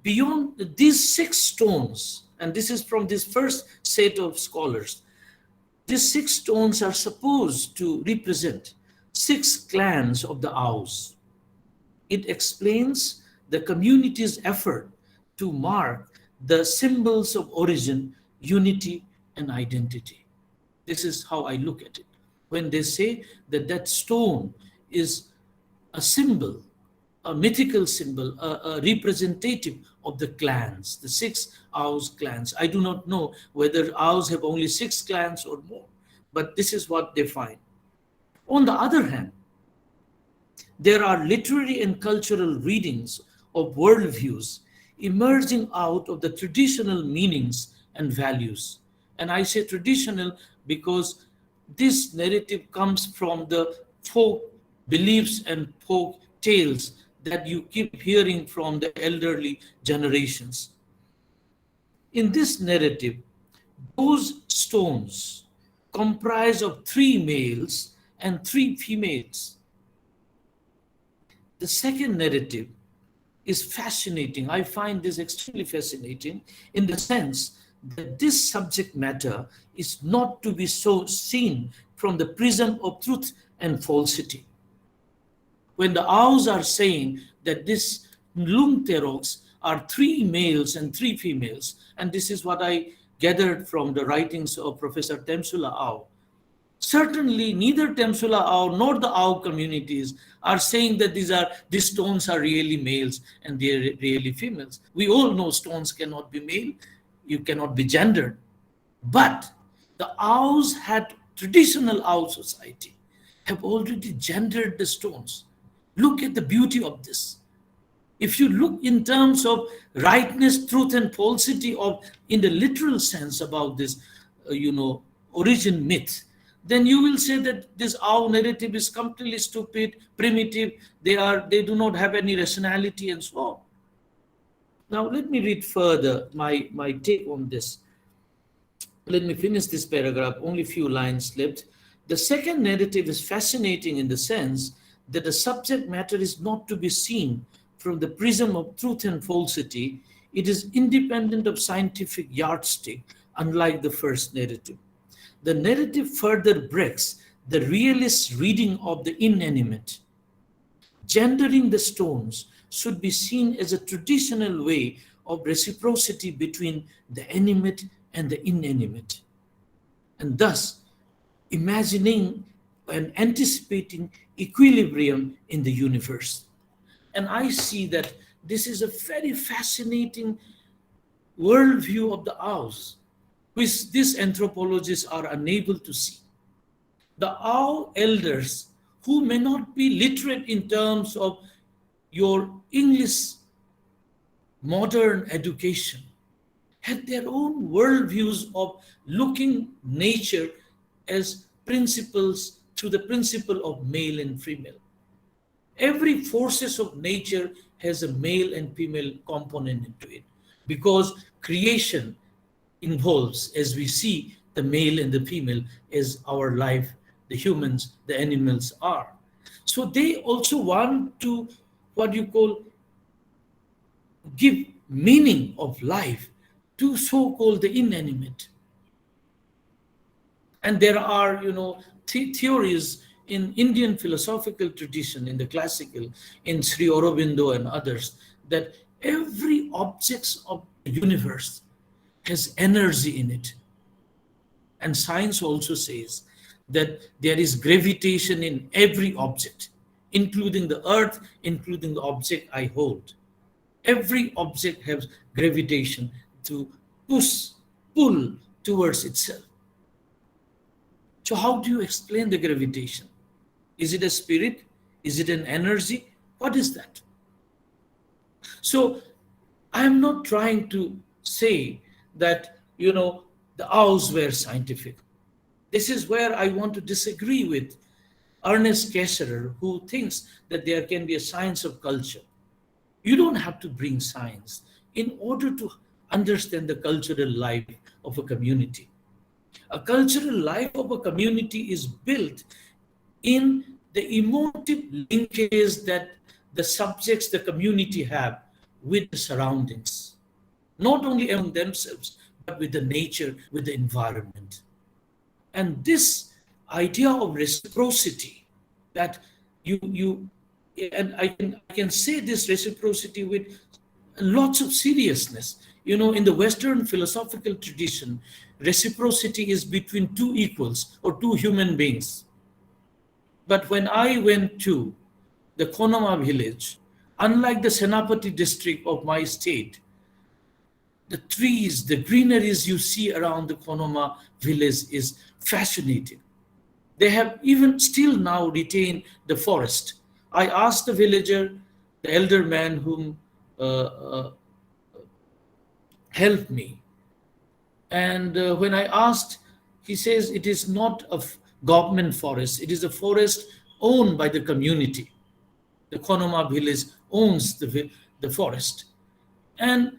Beyond these 6 stones, and this is from this first set of scholars, these 6 stones are supposed to represent 6 clans of the Aos. It explains the community's effort to mark the symbols of origin, unity, and identity. This is how I look at it. When they say that that stone is a symbol, a mythical symbol, a representative of the clans, the 6 Aos clans. I do not know whether Aos have only 6 clans or more, but this is what they find. On the other hand, there are literary and cultural readings of worldviews emerging out of the traditional meanings and values. And I say traditional because this narrative comes from the folk beliefs and folk tales that you keep hearing from the elderly generations. In this narrative, those stones comprise of 3 males and 3 females. The second narrative is fascinating. I find this extremely fascinating in the sense that this subject matter is not to be so seen from the prism of truth and falsity. When the Aos are saying that this Lungteroks are three males and three females, and this is what I gathered from the writings of Professor Temsula Ao. Certainly, neither Temsula Ao nor the Ao communities are saying that these stones are really males and they are really females. We all know stones cannot be male, you cannot be gendered. But the Aos had traditional Ao society have already gendered the stones. Look at the beauty of this. If you look in terms of rightness, truth, and falsity of, in the literal sense about this, origin myth, then you will say that this Ao narrative is completely stupid, primitive. They do not have any rationality and so on. Now let me read further my take on this. Let me finish this paragraph. Only few lines left. The second narrative is fascinating in the sense that the subject matter is not to be seen from the prism of truth and falsity. It is independent of scientific yardstick, unlike the first narrative. The narrative further breaks the realist reading of the inanimate. Gendering the stones should be seen as a traditional way of reciprocity between the animate and the inanimate, and thus imagining and anticipating equilibrium in the universe. And I see that this is a very fascinating worldview of the Aos, which these anthropologists are unable to see. The Ao elders, who may not be literate in terms of your English modern education, had their own worldviews of looking nature as principles through the principle of male and female. Every forces of nature has a male and female component into it, because creation involves, as we see, the male and the female as our life, the humans, the animals are. So they also want to, what you call, give meaning of life to so-called the inanimate. And there are, theories in Indian philosophical tradition, in the classical, in Sri Aurobindo and others, that every object of the universe has energy in it. And science also says that there is gravitation in every object, including the earth, including the object I hold. Every object has gravitation to pull towards itself. So how do you explain the gravitation? Is it a spirit? Is it an energy? What is that? So I am not trying to say that, the Aos were scientific. This is where I want to disagree with Ernest Cassirer, who thinks that there can be a science of culture. You don't have to bring science in order to understand the cultural life of a community. A cultural life of a community is built in the emotive linkage that the subjects, the community have with the surroundings, not only among themselves, but with the nature, with the environment. And this idea of reciprocity, that and I can say this reciprocity with lots of seriousness. In the Western philosophical tradition, reciprocity is between two equals or two human beings. But when I went to the Konoma village, unlike the Senapati district of my state, the trees, the greeneries you see around the Konoma village is fascinating. They have even still now retained the forest. I asked the villager, the elder man whom helped me. And when I asked, he says it is not a government forest. It is a forest owned by the community. The Konoma village owns the forest. And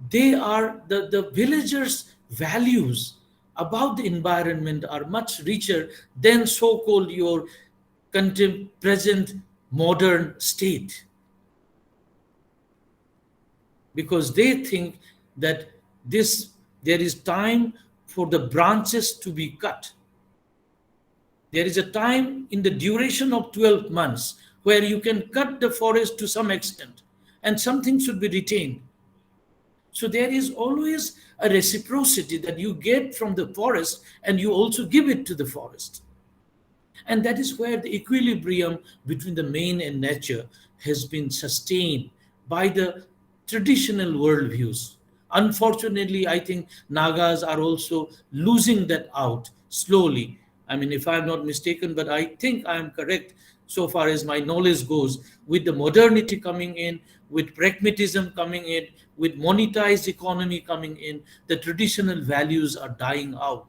the villagers' values about the environment are much richer than so-called your present modern state. because they think that there is time for the branches to be cut. There is a time in the duration of 12 months where you can cut the forest to some extent and something should be retained. So there is always a reciprocity that you get from the forest and you also give it to the forest. And that is where the equilibrium between the man and nature has been sustained by the traditional worldviews. Unfortunately, I think Nagas are also losing that out slowly. I mean, if I'm not mistaken, but I think I am correct so far as my knowledge goes, with the modernity coming in, with pragmatism coming in, with monetized economy coming in, the traditional values are dying out.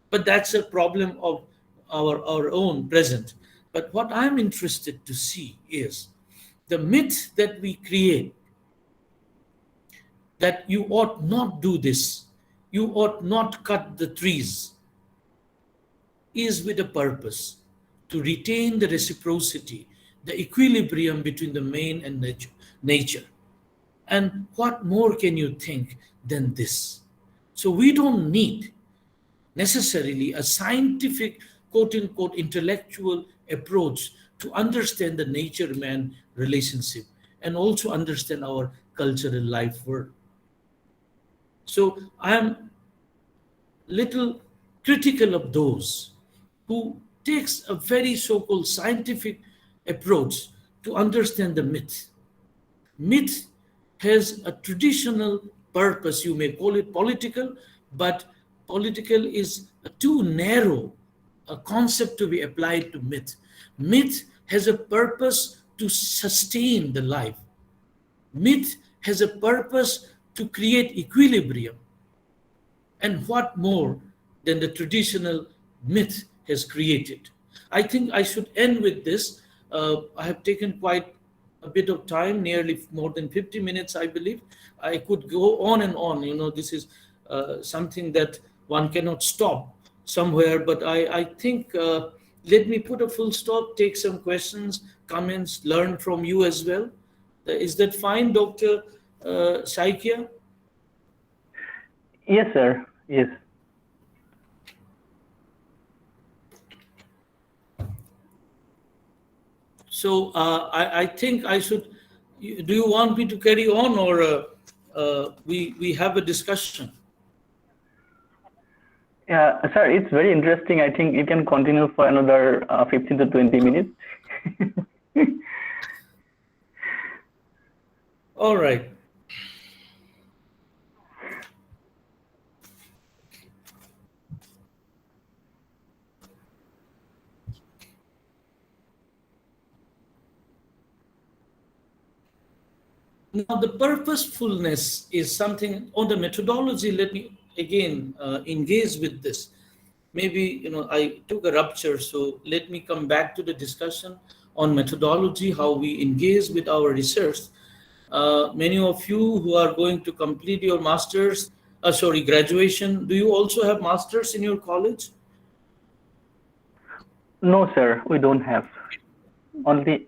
But that's a problem of our own present. But what I'm interested to see is the myth that we create, that you ought not do this, you ought not cut the trees, is with a purpose to retain the reciprocity, the equilibrium between the man and nature. And what more can you think than this? So we don't need necessarily a scientific, quote unquote, intellectual approach to understand the nature man relationship and also understand our cultural life world. So I am little critical of those who takes a very so-called scientific approach to understand the myth. Myth has a traditional purpose, you may call it political, but political is too narrow a concept to be applied to myth. Myth has a purpose to sustain the life. Myth has a purpose to create equilibrium. And what more than the traditional myth has created? I think I should end with this. I have taken quite a bit of time, nearly more than 50 minutes, I believe. I could go on and on. You know, this is something that one cannot stop somewhere, but I think let me put a full stop, take some questions, comments, learn from you as well. Is that fine, Dr. Saikia? Yes, sir. Yes. So I think I should. Do you want me to carry on, or we have a discussion? Yeah, sir, it's very interesting. I think you can continue for another 15 to 20 minutes. All right. Now, the purposefulness is something on the methodology. Let me again engage with this. Maybe, I took a rupture, so let me come back to the discussion on methodology, how we engage with our research. Many of you who are going to complete your master's, graduation, do you also have master's in your college? No, sir, we don't have. Only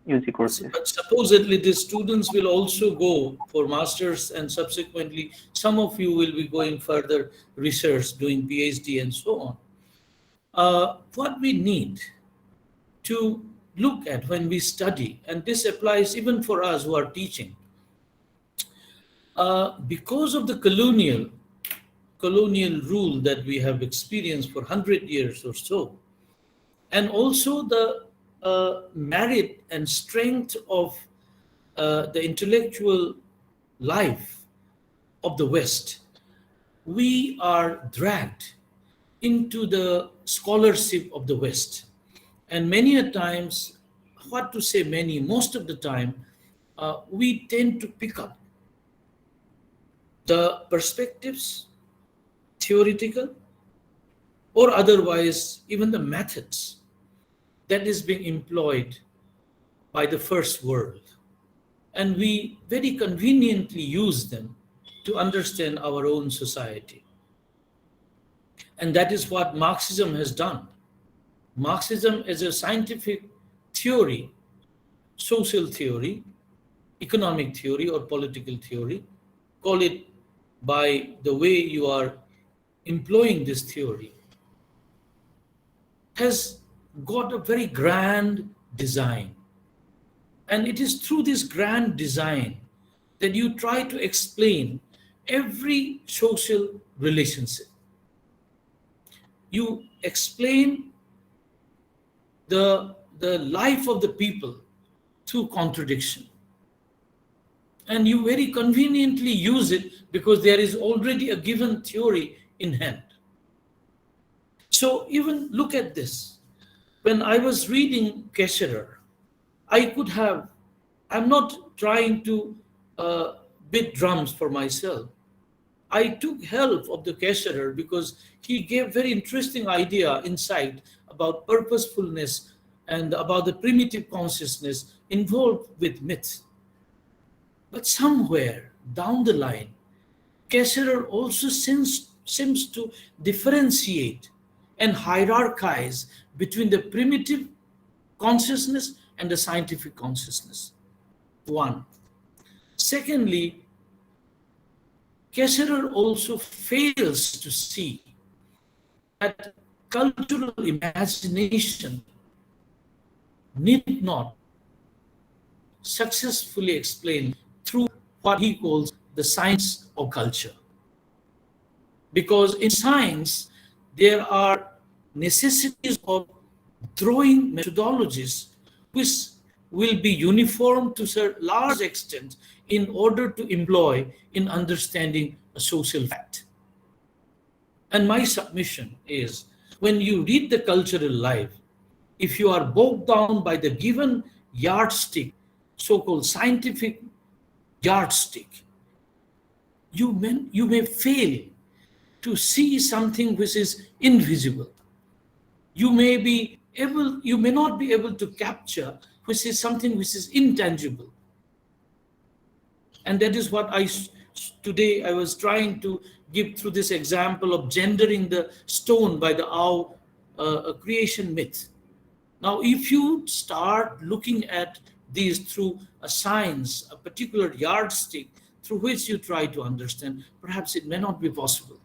UG courses. But supposedly the students will also go for masters, and subsequently some of you will be going further research, doing PhD and so on. What we need to look at when we study, and this applies even for us who are teaching, because of the colonial rule that we have experienced for 100 years or so, and also the merit and strength of the intellectual life of the West, we are dragged into the scholarship of the West. And many a times, what to say many, most of the time, we tend to pick up the perspectives, theoretical or otherwise, even the methods that is being employed by the first world. And we very conveniently use them to understand our own society. And that is what Marxism has done. Marxism is a scientific theory, social theory, economic theory or political theory, call it by the way you are employing this theory, has got a very grand design. And it is through this grand design that you try to explain every social relationship. You explain the life of the people through contradiction. And you very conveniently use it because there is already a given theory in hand. So even look at this. When I was reading Kesherer, I could have, I'm not trying to beat drums for myself. I took help of the Kesherer because he gave very interesting idea, insight about purposefulness and about the primitive consciousness involved with myth. But somewhere down the line, Kesherer also seems to differentiate and hierarchize between the primitive consciousness and the scientific consciousness. One. Secondly, Kesherer also fails to see that cultural imagination need not successfully explain through what he calls the science of culture. Because in science, there are necessities of drawing methodologies which will be uniform to a large extent in order to employ in understanding a social fact. And my submission is, when you read the cultural life, if you are bogged down by the given yardstick, so-called scientific yardstick, you may fail to see something which is invisible. You may not be able to capture which is something which is intangible. And that is what today I was trying to give through this example of gendering the stone by the owl creation myth. Now, if you start looking at these through a science, a particular yardstick through which you try to understand, perhaps it may not be possible.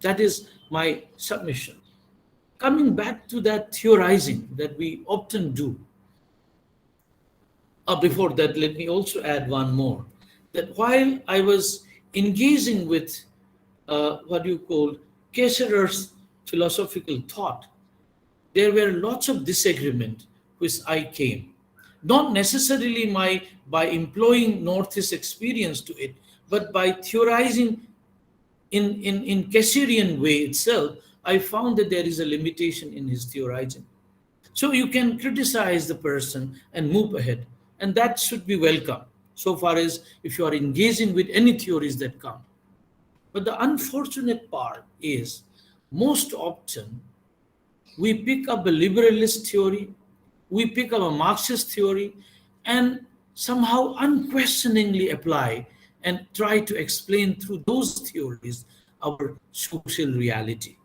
That is my submission. Coming back to that theorizing that we often do. Before that, let me also add one more. That while I was engaging with what you call Kesherer's philosophical thought, there were lots of disagreement which I came. Not necessarily by employing Northeast experience to it, but by theorizing in Kesherian way itself, I found that there is a limitation in his theorizing. So you can criticize the person and move ahead, and that should be welcome, so far as if you are engaging with any theories that come. But the unfortunate part is, most often, we pick up a liberalist theory, we pick up a Marxist theory, and somehow unquestioningly apply and try to explain through those theories our social reality.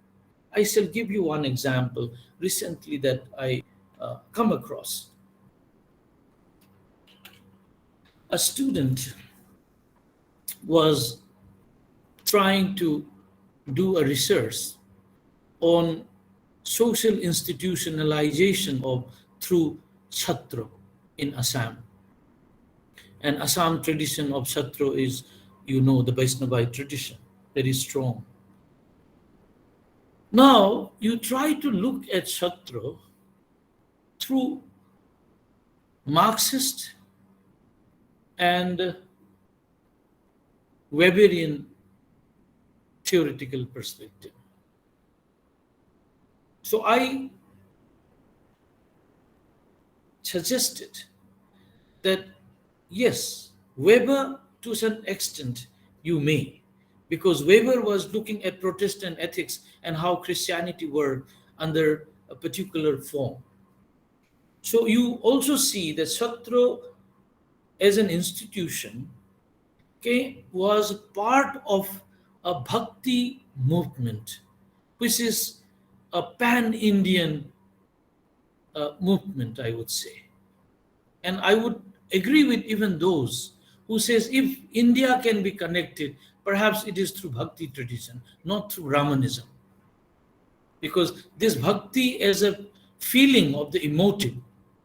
I shall give you one example recently that I come across. A student was trying to do a research on social institutionalization of through Chhatra in Assam. And Assam tradition of Chhatra is, the Vaishnavite tradition, very strong. Now, you try to look at Chhatra through Marxist and Weberian theoretical perspective. So I suggested that yes, Weber to some extent you may, because Weber was looking at Protestant ethics and how Christianity worked under a particular form. So you also see that Chhatra as an institution was part of a bhakti movement, which is a pan-Indian movement, I would say. And I would agree with even those who says if India can be connected, perhaps it is through Bhakti tradition, not through Ramanism. Because this Bhakti as a feeling of the emotive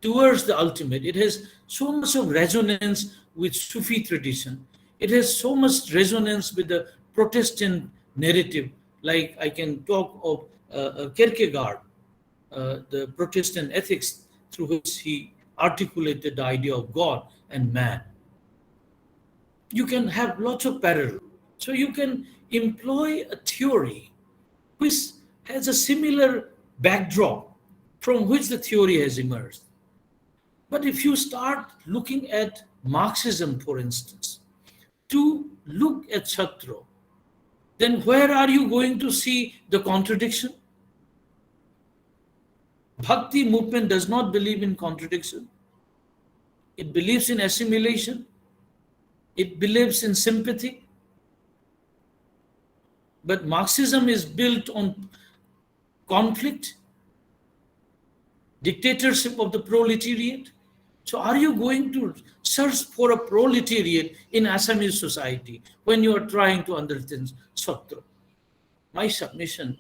towards the ultimate, it has so much of resonance with Sufi tradition. It has so much resonance with the Protestant narrative. Like I can talk of Kierkegaard, the Protestant ethics through which he articulated the idea of God and man. You can have lots of parallel. So you can employ a theory which has a similar backdrop from which the theory has emerged. But if you start looking at Marxism, for instance, to look at Chhatro, then where are you going to see the contradiction? Bhakti movement does not believe in contradiction. It believes in assimilation. It believes in sympathy. But Marxism is built on conflict, dictatorship of the proletariat. So are you going to search for a proletariat in Assamese society when you are trying to understand Chhatro? My submission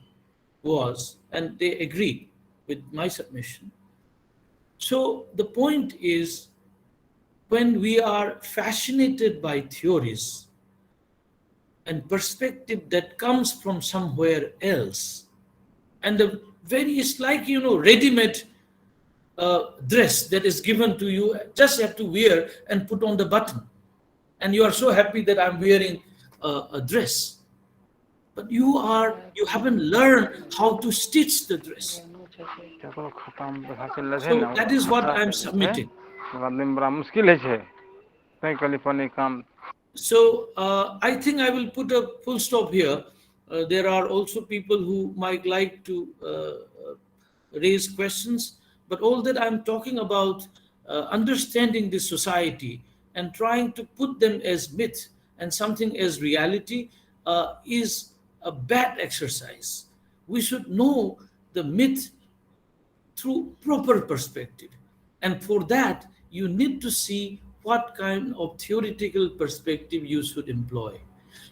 was, and they agreed with my submission. So the point is, when we are fascinated by theories and perspective that comes from somewhere else, and the very, it's like, ready-made dress that is given to you, just have to wear and put on the button. And you are so happy that I'm wearing a dress. But you haven't learned how to stitch the dress. So that is what I'm submitting. So I think I will put a full stop here. There are also people who might like to raise questions, but all that I'm talking about, understanding this society and trying to put them as myth and something as reality, is a bad exercise. We should know the myth through proper perspective. And for that, you need to see what kind of theoretical perspective you should employ.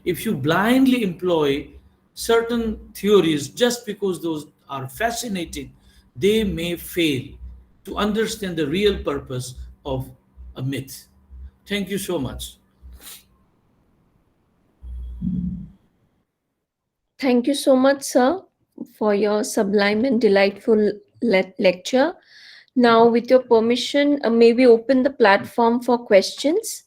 If you blindly employ certain theories just because those are fascinating, they may fail to understand the real purpose of a myth. Thank you so much. Thank you so much, sir, for your sublime and delightful lecture. Now, with your permission, may we open the platform for questions?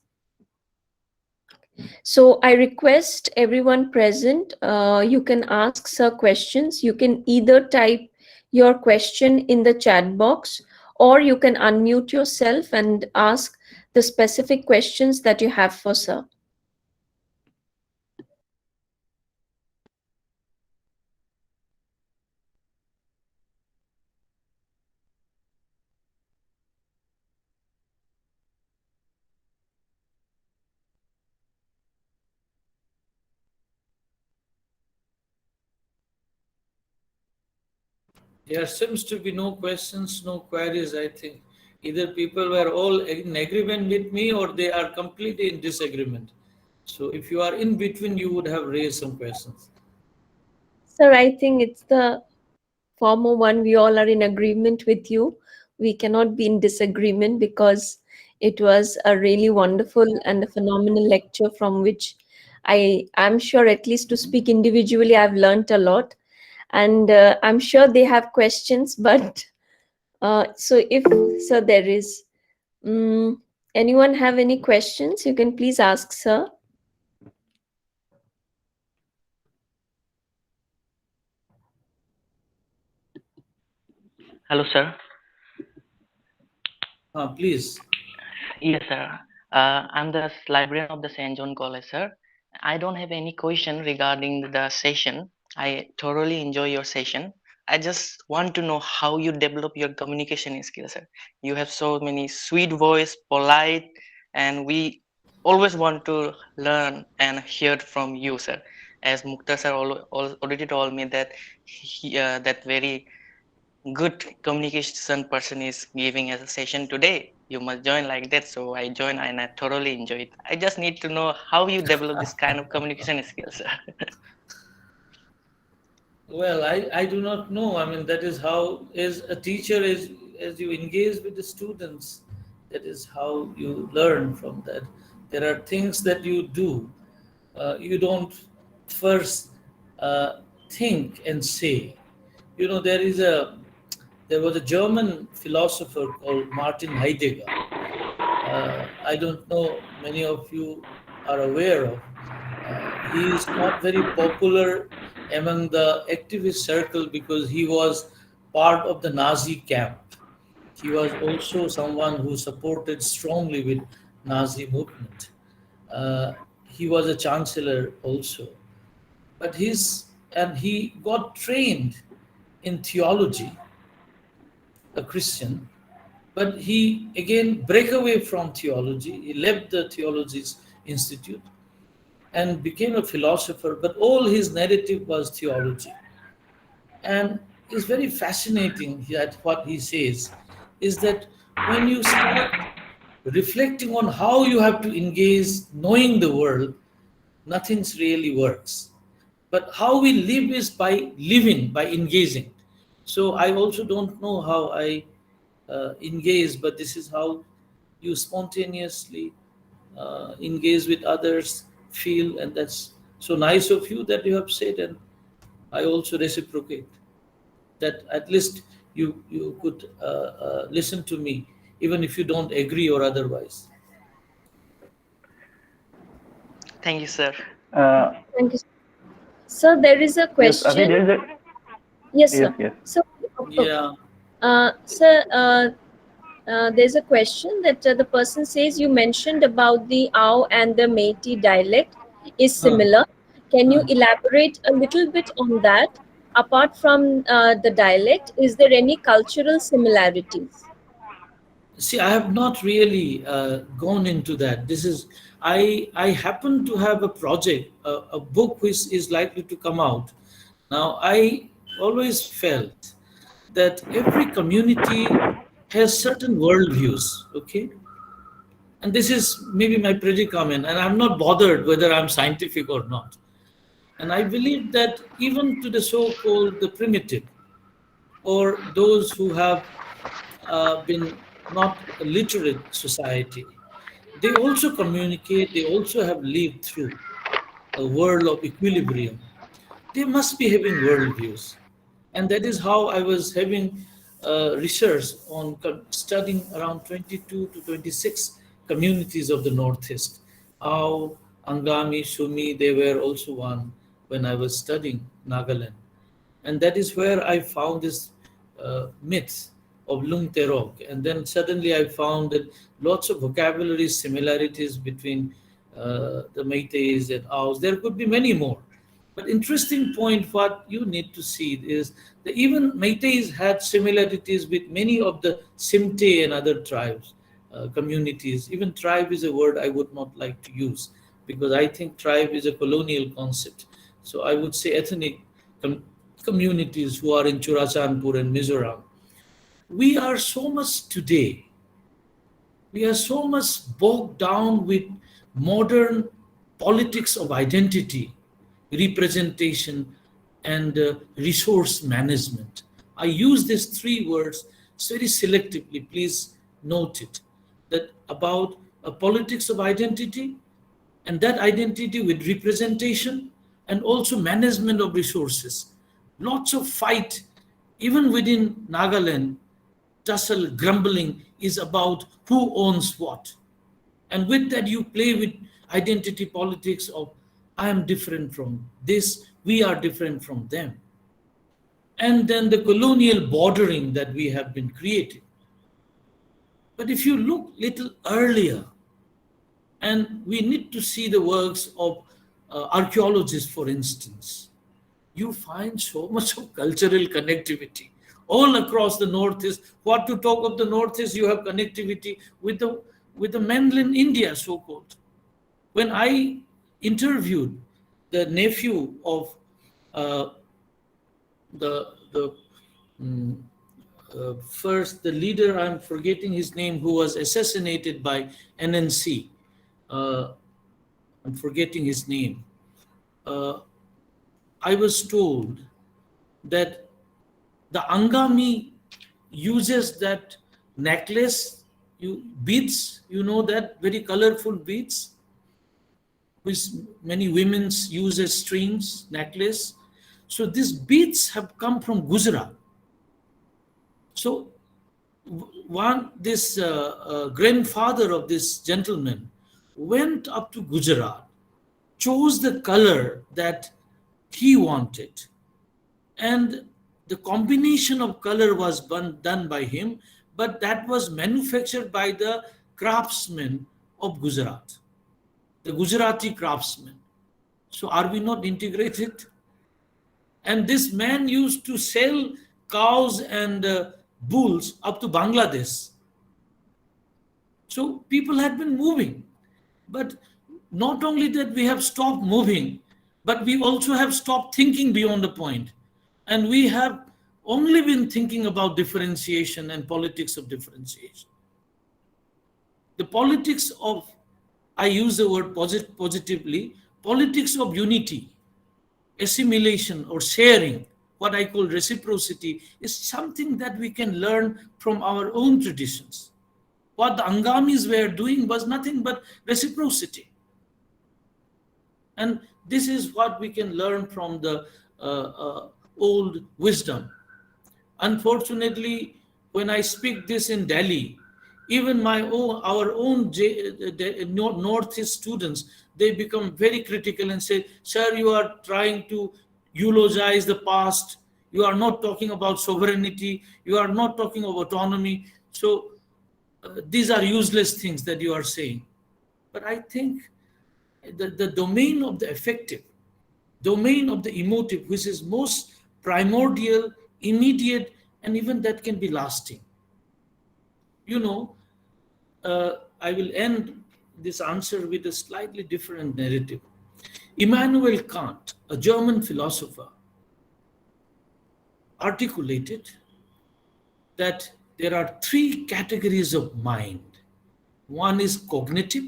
So I request everyone present, you can ask sir questions. You can either type your question in the chat box, or you can unmute yourself and ask the specific questions that you have for sir. There seems to be no questions, no queries, I think. Either people were all in agreement with me or they are completely in disagreement. So if you are in between, you would have raised some questions. Sir, I think it's the former one. We all are in agreement with you. We cannot be in disagreement because it was a really wonderful and a phenomenal lecture from which I'm sure, at least to speak individually, I've learned a lot. And I'm sure they have questions, but so there is anyone have any questions, you can please ask sir. Hello, sir. Please. Yes, sir. I'm the librarian of the St. John College, sir. I don't have any question regarding the session. I thoroughly enjoy your session. I just want to know how you develop your communication skills, sir. You have so many sweet voice, polite, and we always want to learn and hear from you, sir. As Mukta sir already told me that that very good communication person is giving us a session today. You must join like that. So I joined and I thoroughly enjoyed. I just need to know how you develop this kind of communication skills, sir. Well, I do not know. I mean, that is how, as a teacher, as you engage with the students, that is how you learn from that. There are things that you do. You don't first think and say. You know, there was a German philosopher called Martin Heidegger. I don't know, many of you are aware of. He is not very popular among the activist circle because he was part of the Nazi camp. He was also someone who supported strongly with Nazi movement. He was a chancellor also, but he got trained in theology, a Christian, but he again break away from theology. He left the theology's institute and became a philosopher, but all his narrative was theology. And it's very fascinating that what he says is that when you start reflecting on how you have to engage knowing the world, nothing's really works. But how we live is by living, by engaging. So I also don't know how I engage, but this is how you spontaneously engage with others, feel, and that's so nice of you that you have said, and I also reciprocate that at least you could listen to me, even if you don't agree or otherwise. Thank you, sir. Uh, Thank you. So there is a yes, I think question. there is a Yes, yes, sir. yes. So, okay. Yeah. Sir, there's a question that the person says you mentioned about the Ao and the Meitei dialect is Huh. similar. Can you Huh. elaborate a little bit on that? Apart from the dialect, is there any cultural similarities? See, I have not really gone into that. I happen to have a project, a book which is likely to come out. Now, I always felt that every community has certain worldviews, okay? And this is maybe my predicament, and I'm not bothered whether I'm scientific or not. And I believe that even to the so-called the primitive, or those who have been not a literate society, they also communicate, they also have lived through a world of equilibrium. They must be having worldviews. And that is how I was having research on studying around 22 to 26 communities of the Northeast. Ao, Angami, Shumi, they were also one when I was studying Nagaland. And that is where I found this myth of Lung Terok. And then suddenly I found that lots of vocabulary similarities between the Meiteis and Aos. There could be many more. But interesting point, what you need to see is that even Meiteis had similarities with many of the Simte and other tribes, communities. Even tribe is a word I would not like to use because I think tribe is a colonial concept. So I would say ethnic com- communities who are in Churachandpur and Mizoram. We are so much today, we are so much bogged down with modern politics of identity, representation, and resource management. I use these three words very selectively. Please note it that about a politics of identity, and that identity with representation and also management of resources. Lots of fight, even within Nagaland, tussle, grumbling is about who owns what. And with that, you play with identity politics of I am different from this, we are different from them. And then the colonial bordering that we have been creating. But if you look little earlier, and we need to see the works of archaeologists, for instance, you find so much of cultural connectivity all across the Northeast. What to talk of the Northeast, you have connectivity with the mainland India, so-called. When I interviewed the nephew of uh, the first, the leader, I'm forgetting his name, who was assassinated by NNC. I'm forgetting his name. I was told that the Angami uses that necklace, beads, that very colorful beads, which many women use as strings, necklace. So these beads have come from Gujarat. So this grandfather of this gentleman went up to Gujarat, chose the color that he wanted, and the combination of color was done by him, but that was manufactured by the craftsmen of Gujarat, the Gujarati craftsmen. So are we not integrated? And this man used to sell cows and bulls up to Bangladesh. So people had been moving. But not only that we have stopped moving, but we also have stopped thinking beyond the point. And we have only been thinking about differentiation and politics of differentiation. The politics of, I use the word positively, politics of unity, assimilation or sharing, what I call reciprocity, is something that we can learn from our own traditions. What the Angamis were doing was nothing but reciprocity. And this is what we can learn from the old wisdom. Unfortunately, when I speak this in Delhi, even our own Northeast students, they become very critical and say, sir, you are trying to eulogize the past. You are not talking about sovereignty. You are not talking about autonomy. So these are useless things that you are saying. But I think the domain of the affective, domain of the emotive, which is most primordial, immediate, and even that can be lasting. I will end this answer with a slightly different narrative. Immanuel Kant, a German philosopher, articulated that there are three categories of mind. One is cognitive,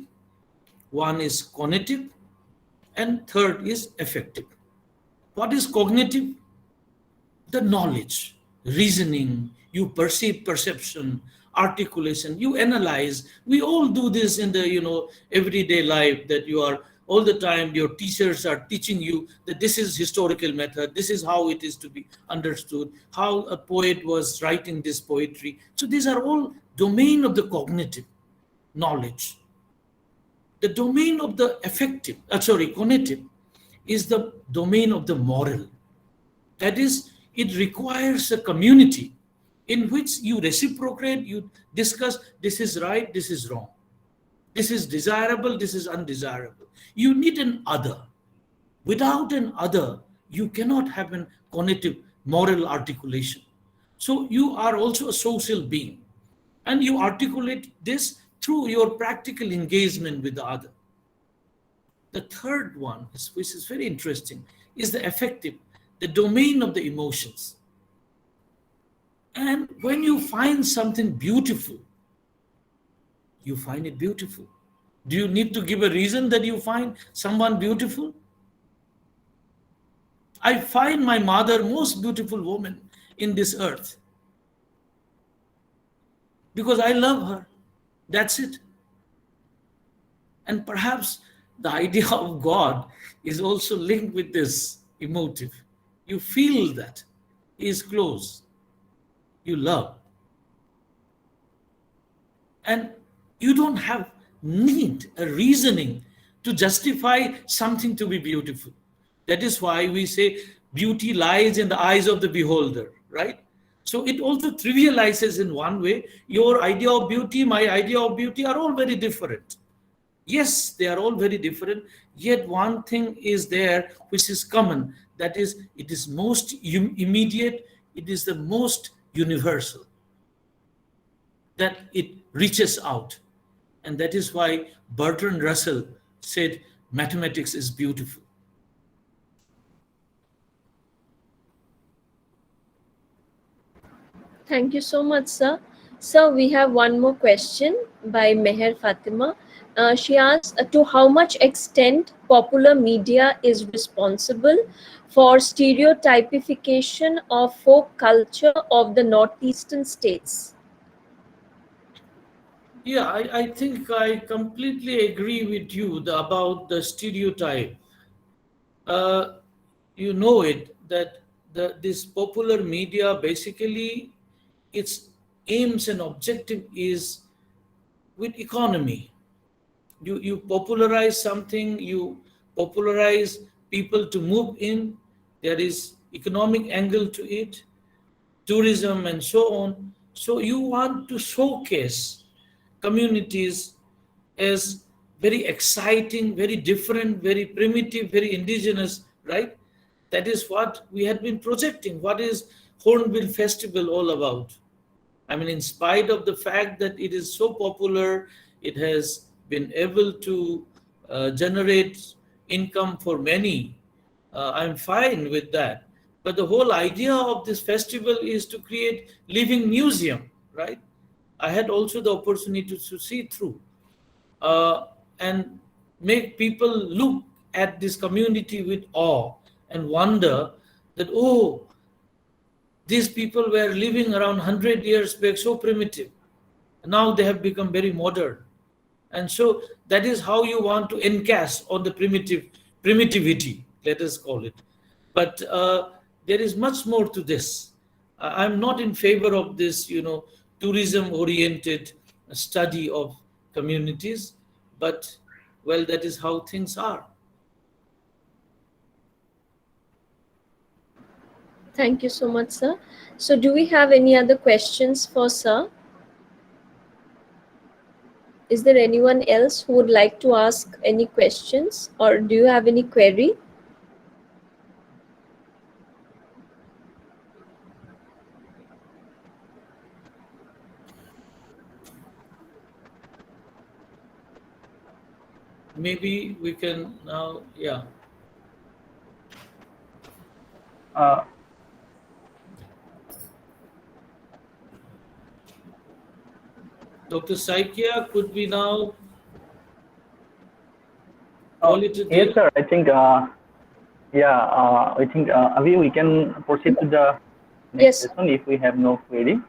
one is cognitive, and third is affective. What is cognitive? The knowledge, reasoning, you perceive, perception, articulation, you analyze. We all do this in the everyday life, that you are all the time, your teachers are teaching you that this is historical method, this is how it is to be understood, how a poet was writing this poetry. So these are all domain of the cognitive knowledge. The domain of the cognitive is the domain of the moral. That is, it requires a community in which you reciprocate, you discuss, this is right, this is wrong. This is desirable, this is undesirable. You need an other. Without an other, you cannot have an cognitive moral articulation. So you are also a social being. And you articulate this through your practical engagement with the other. The third one, which is very interesting, is the affective, the domain of the emotions. And when you find something beautiful, you find it beautiful. Do you need to give a reason that you find someone beautiful? I find my mother most beautiful woman in this earth because I love her. That's it. And perhaps the idea of God is also linked with this emotive. You feel that He is close. You love. And you don't have need a reasoning to justify something to be beautiful. That is why we say beauty lies in the eyes of the beholder, right? So it also trivializes in one way. Your idea of beauty, my idea of beauty are all very different. Yes, they are all very different, yet one thing is there which is common. That is, it is most immediate, it is the most universal, that it reaches out. And that is why Bertrand Russell said mathematics is beautiful. Thank you so much, sir. Sir, we have one more question by Meher Fatima. She asks, to how much extent popular media is responsible for stereotypification of folk culture of the northeastern states? Yeah, I think I completely agree with you about the stereotype. Uh, you know it that this popular media basically its aims and objective is with economy. You popularize something, you popularize people to move in. There is economic angle to it, tourism and so on. So you want to showcase communities as very exciting, very different, very primitive, very indigenous, right? That is what we had been projecting. What is Hornbill Festival all about? I mean, in spite of the fact that it is so popular, it has been able to generate income for many. I'm fine with that. But the whole idea of this festival is to create living museum, right? I had also the opportunity to see through and make people look at this community with awe and wonder that, oh, these people were living around 100 years back, so primitive. Now they have become very modern. And so that is how you want to encast on the primitivity, let us call it. But there is much more to this. I'm not in favor of this, tourism-oriented study of communities, but well, that is how things are. Thank you so much, sir. So do we have any other questions for sir? Is there anyone else who would like to ask any questions, or do you have any query? Maybe we can now, yeah. Uh, Dr. Saikia, could we now call it a yes, day? sir. I think, Avi, we can proceed to the next Yes. session if we have no query.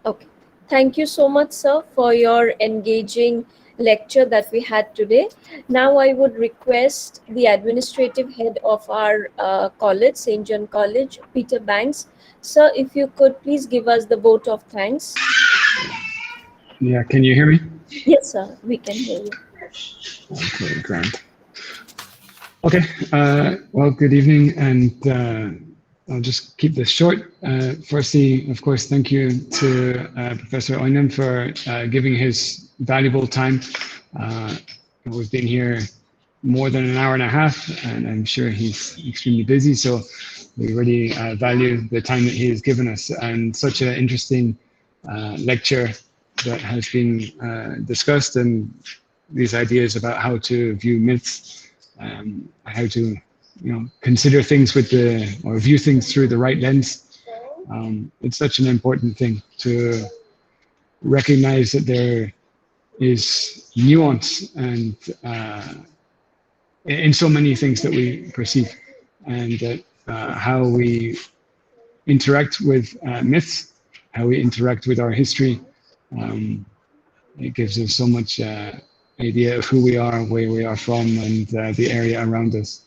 Okay. Thank you so much, sir, for your engaging lecture that we had today. Now I would request the administrative head of our college, St. John College, Peter Banks. Sir, if you could please give us the vote of thanks. Yeah, can you hear me? Yes, sir, we can hear you. Okay, grand. Okay, well, good evening, and I'll just keep this short. Firstly, of course, thank you to Professor Oinam for giving his valuable time. We've been here more than an hour and a half, and I'm sure he's extremely busy, so we really value the time that he has given us, and such an interesting lecture that has been discussed, and these ideas about how to view myths, how to consider things or view things through the right lens. It's such an important thing to recognize that there is nuance and in so many things that we perceive, and that how we interact with myths, how we interact with our history. It gives us so much idea of who we are, where we are from, and the area around us.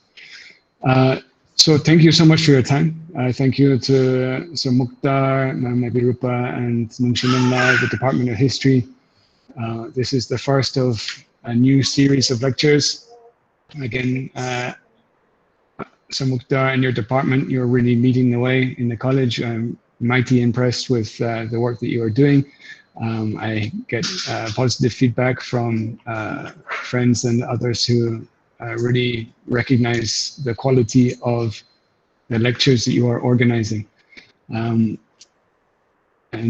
So thank you so much for your time. Thank you to Sir Mukhtar, Ma'am Nabirupa, and Mungshimanla, the Department of History. This is the first of a new series of lectures. Again, Sir Mukhtar and your department, you're really leading the way in the college. I'm mighty impressed with the work that you are doing. I get positive feedback from friends and others who really recognize the quality of the lectures that you are organizing. And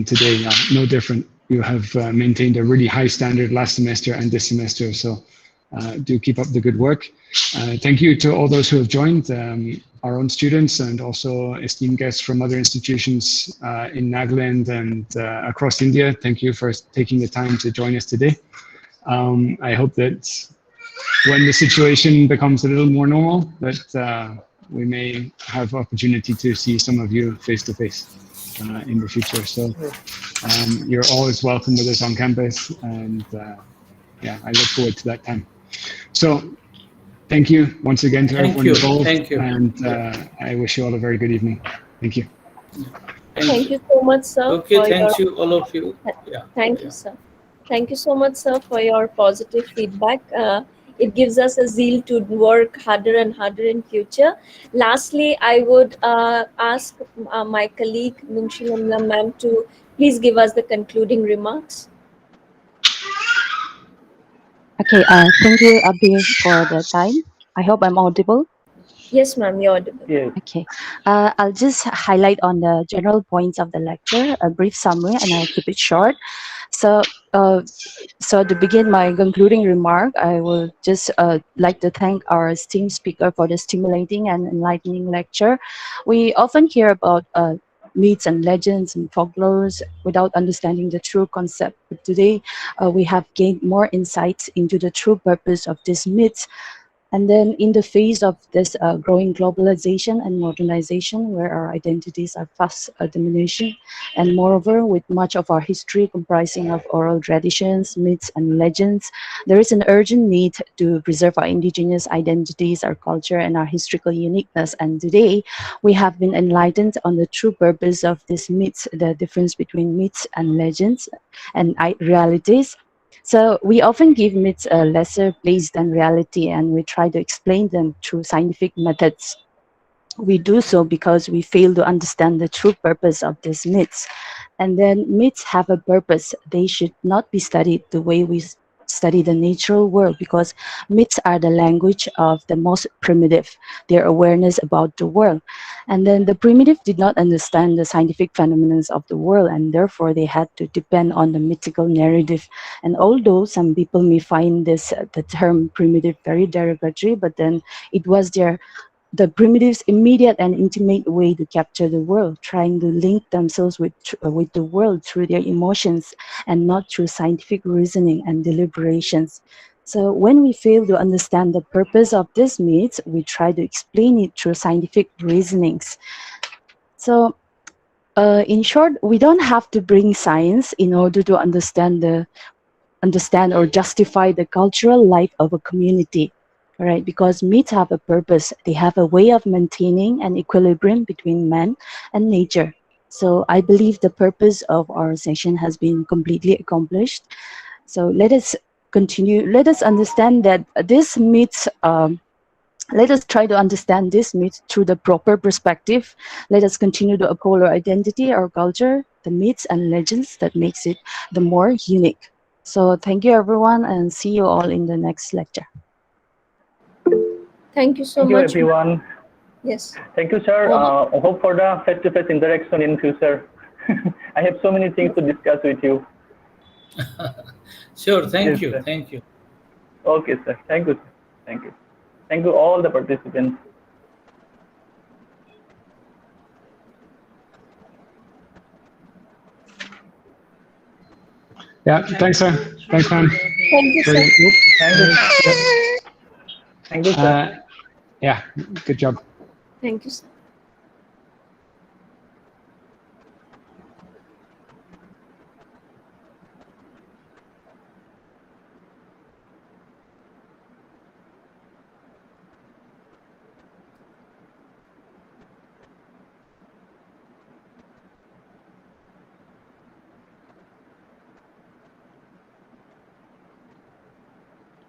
today, no different. You have maintained a really high standard last semester and this semester. So do keep up the good work. Thank you to all those who have joined, our own students and also esteemed guests from other institutions in Nagaland and across India. Thank you for taking the time to join us today. I hope that when the situation becomes a little more normal, that we may have opportunity to see some of you face to face in the future. So you're always welcome with us on campus, and yeah, I look forward to that time. So thank you once again to everyone involved, and I wish you all a very good evening. Thank you. Thank you so much, sir. Okay, thank you, all of you. Yeah. Thank you, sir. Thank you so much, sir, for your positive feedback. It gives us a zeal to work harder and harder in future. Lastly, I would ask my colleague, Minshulamna ma'am, to please give us the concluding remarks. Okay, thank you, Abhi, for the time. I hope I'm audible. Yes, ma'am, you're audible. Yes. Okay, I'll just highlight on the general points of the lecture, a brief summary, and I'll keep it short. So, so to begin my concluding remark, I will just like to thank our esteemed speaker for the stimulating and enlightening lecture. We often hear about myths and legends and folklores without understanding the true concept. But today, we have gained more insights into the true purpose of these myths. And then in the face of this growing globalization and modernization, where our identities are fast diminishing, and moreover, with much of our history comprising of oral traditions, myths, and legends, there is an urgent need to preserve our indigenous identities, our culture, and our historical uniqueness. And today, we have been enlightened on the true purpose of these myths, the difference between myths and legends and realities. So we often give myths a lesser place than reality, and we try to explain them through scientific methods. We do so because we fail to understand the true purpose of these myths. And then myths have a purpose. They should not be studied the way we study the natural world, because myths are the language of the most primitive, their awareness about the world. And then the primitive did not understand the scientific phenomena of the world, and therefore they had to depend on the mythical narrative. And although some people may find this the term primitive very derogatory, but then it was the primitives' immediate and intimate way to capture the world, trying to link themselves with the world through their emotions and not through scientific reasoning and deliberations. So when we fail to understand the purpose of this myths, we try to explain it through scientific reasonings. So in short, we don't have to bring science in order to understand or justify the cultural life of a community. Right, because myths have a purpose. They have a way of maintaining an equilibrium between man and nature. So I believe the purpose of our session has been completely accomplished. So let us continue. Let us understand that these myths, let us try to understand this myth through the proper perspective. Let us continue to uphold our identity, our culture, the myths and legends that makes it the more unique. So thank you everyone, and see you all in the next lecture. Thank you so Thank much. you, everyone. Yes. Thank you, sir. Hope for the face-to-face interaction in future. I have so many things to discuss with you. Sure. Thank Yes, you. sir. Thank you. Okay, sir. Thank you. Sir. Thank you. Thank you all the participants. Yeah, thanks, sir. Thanks, man. Thank you, sir. Thank you. Thank you, sir. Yeah, good job. Thank you, sir.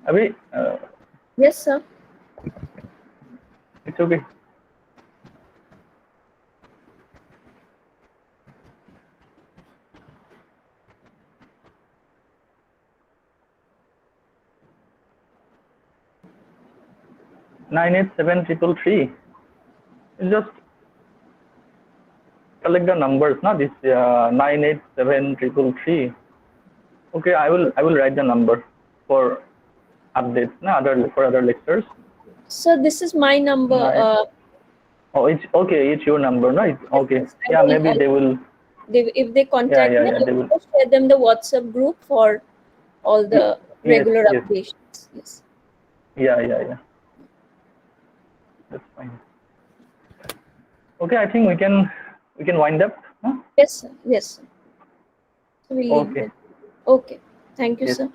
Abhi, Yes, sir. it's okay. Nine eight seven triple three. Just collect the numbers, not this 987 333. Okay, I will write the number for updates for other lectures. So this is my number. Oh, it's okay. It's your number, no? It's okay. Yes, Yeah, maybe they will. If they contact me, They will. I share them the WhatsApp group for all the regular Yes. updates. Yes. Yeah. That's fine. Okay, I think we can wind up. Huh? Yes, sir. Yes, sir. So we leave Okay. it. Okay. Thank you, Yes. sir.